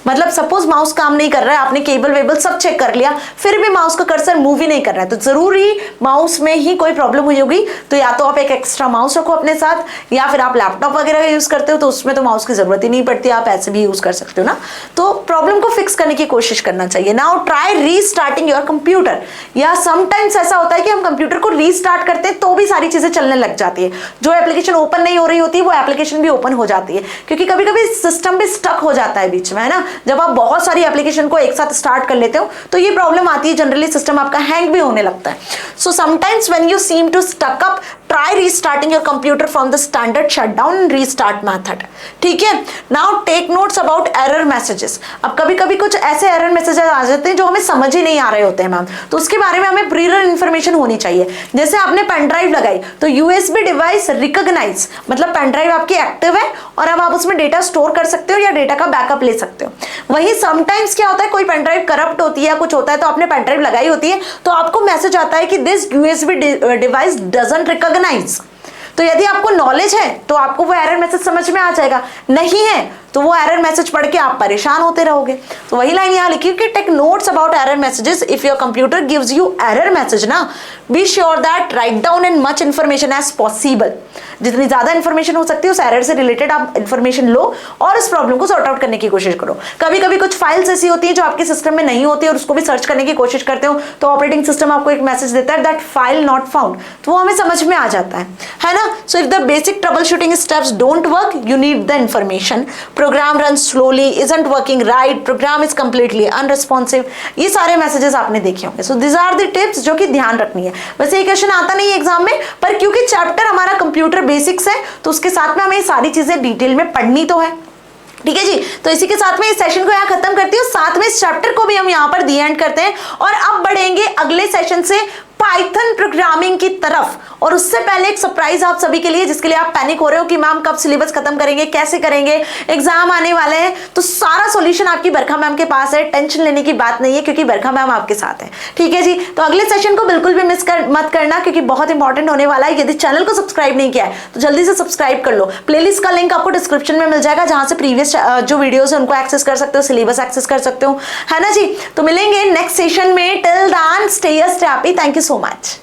मतलब suppose mouse काम नहीं कर रहा है, आपने केबल वेबल सब चेक कर लिया, फिर भी माउस का कर्सर मूव ही नहीं कर रहा है, तो जरूरी माउस में ही कोई प्रॉब्लम हुई होगी। तो या तो आप एक एक्स्ट्रा माउस रखो अपने साथ, या फिर आप लैपटॉप वगैरह यूज करते हो तो उसमें तो माउस की जरूरत ही नहीं पड़ती, आप ऐसे भी यूज कर सकते हो ना। तो प्रॉब्लम को फिक्स करने की कोशिश करना चाहिए। Now try restarting your computer. या समटाइम्स ऐसा होता है कि हम कंप्यूटर को रीस्टार्ट करते हैं तो भी सारी चीजें चलने लग जाती है, जो एप्लीकेशन ओपन नहीं हो रही होती है वो एप्लीकेशन भी ओपन हो जाती है, क्योंकि कभी कभी सिस्टम भी स्टक हो जाता है बीच में, है ना। जब आप बहुत सारी एप्लीकेशन को एक साथ स्टार्ट कर लेते हो तो ये प्रॉब्लम आती है, जनरली सिस्टम आपका हैंग भी होने लगता है। So sometimes when you seem to stuck up, try restarting your computer from the standard shutdown and restart method. ठीक है, now take notes about error messages. अब कभी कभी कुछ ऐसे एरर मैसेजेस आ जाते हैं जो हमें समझ ही नहीं आ रहे होते हैं मैम, तो उसके बारे में हमें प्रीयर इन्फॉर्मेशन होनी चाहिए। जैसे आपने पेन ड्राइव लगाई तो यूएसबी डिवाइस रिकॉग्नाइज, मतलब पेन ड्राइव आपकी एक्टिव है और अब आप उसमें डेटा स्टोर कर सकते हो या डेटा का बैकअप ले सकते हो। वही समटाइम्स क्या होता है, कोई पेन ड्राइव करप्ट होती है या कुछ होता है, तो आपने पेन ड्राइव लगाई होती है तो आपको मैसेज आता है कि this USB device doesn't recognise. तो यदि आपको नॉलेज है तो आपको वो एरर मैसेज समझ में आ जाएगा, नहीं है तो वो एरर मैसेज पढ़ के आप परेशान होते रहोगे। तो वही लाइन यहाँ लिखी कि take notes about error messages if your computer gives you error message ना, be sure that write down and much information as possible. जितनी ज्यादा इन्फॉर्मेशन हो सकती है उस एरर से रिलेटेड आप इन्फॉर्मेशन लो और इस प्रॉब्लम को सॉर्ट आउट करने की कोशिश करो। कभी कभी कुछ फाइल्स ऐसी होती हैं जो आपके सिस्टम में नहीं होती और उसको भी सर्च करने की कोशिश करते हो तो ऑपरेटिंग सिस्टम आपको एक मैसेज देता है दैट फाइल नॉट फाउंड, तो वो हमें समझ में आ जाता है ना। So if the basic trouble shooting steps don't work, you need the information. Program run slowly, isn't working right, program is completely unresponsive, ये सारे मैसेजेस आपने देखे होंगे। So this are the tips जो कि ध्यान रखनी है। वैसे ये क्वेश्चन आता नहीं है एग्जाम में, पर क्योंकि चैप्टर हमारा कंप्यूटर बेसिक्स है तो उसके साथ में हमें ये सारी चीजें डिटेल में पढ़नी तो है। ठीक है जी, तो इसी के साथ में इस सेशन को यहाँ खत्म करती हूँ, साथ में इस चैप्टर को भी हम यहाँ पर दी एंड करते हैं और अब बढ़ेंगे अगले सेशन से पाइथन प्रोग्रामिंग की तरफ। और उससे पहले एक सरप्राइज आप सभी के लिए, जिसके लिए आप पैनिक हो रहे हो कि मैम कब सिलेबस खत्म करेंगे, कैसे करेंगे, एग्जाम आने वाले हैं, तो सारा सॉल्यूशन आपकी बरखा मैम के पास है। टेंशन लेने की बात नहीं है क्योंकि बरखा मैम आपके साथ है। ठीक है जी, तो अगले सेशन को बिल्कुल भी मत करना क्योंकि बहुत इंपॉर्टेंट होने वाला है। यदि चैनल को सब्सक्राइब नहीं किया है तो जल्दी से सब्सक्राइब कर लो। प्लेलिस्ट का लिंक आपको डिस्क्रिप्शन में मिल जाएगा जहां से प्रीवियस जो वीडियोस है उनको एक्सेस कर सकते हो, सिलेबस एक्सेस कर सकते हो, है ना जी। तो मिलेंगे नेक्स्ट सेशन में, till then stay happy, thank you so much.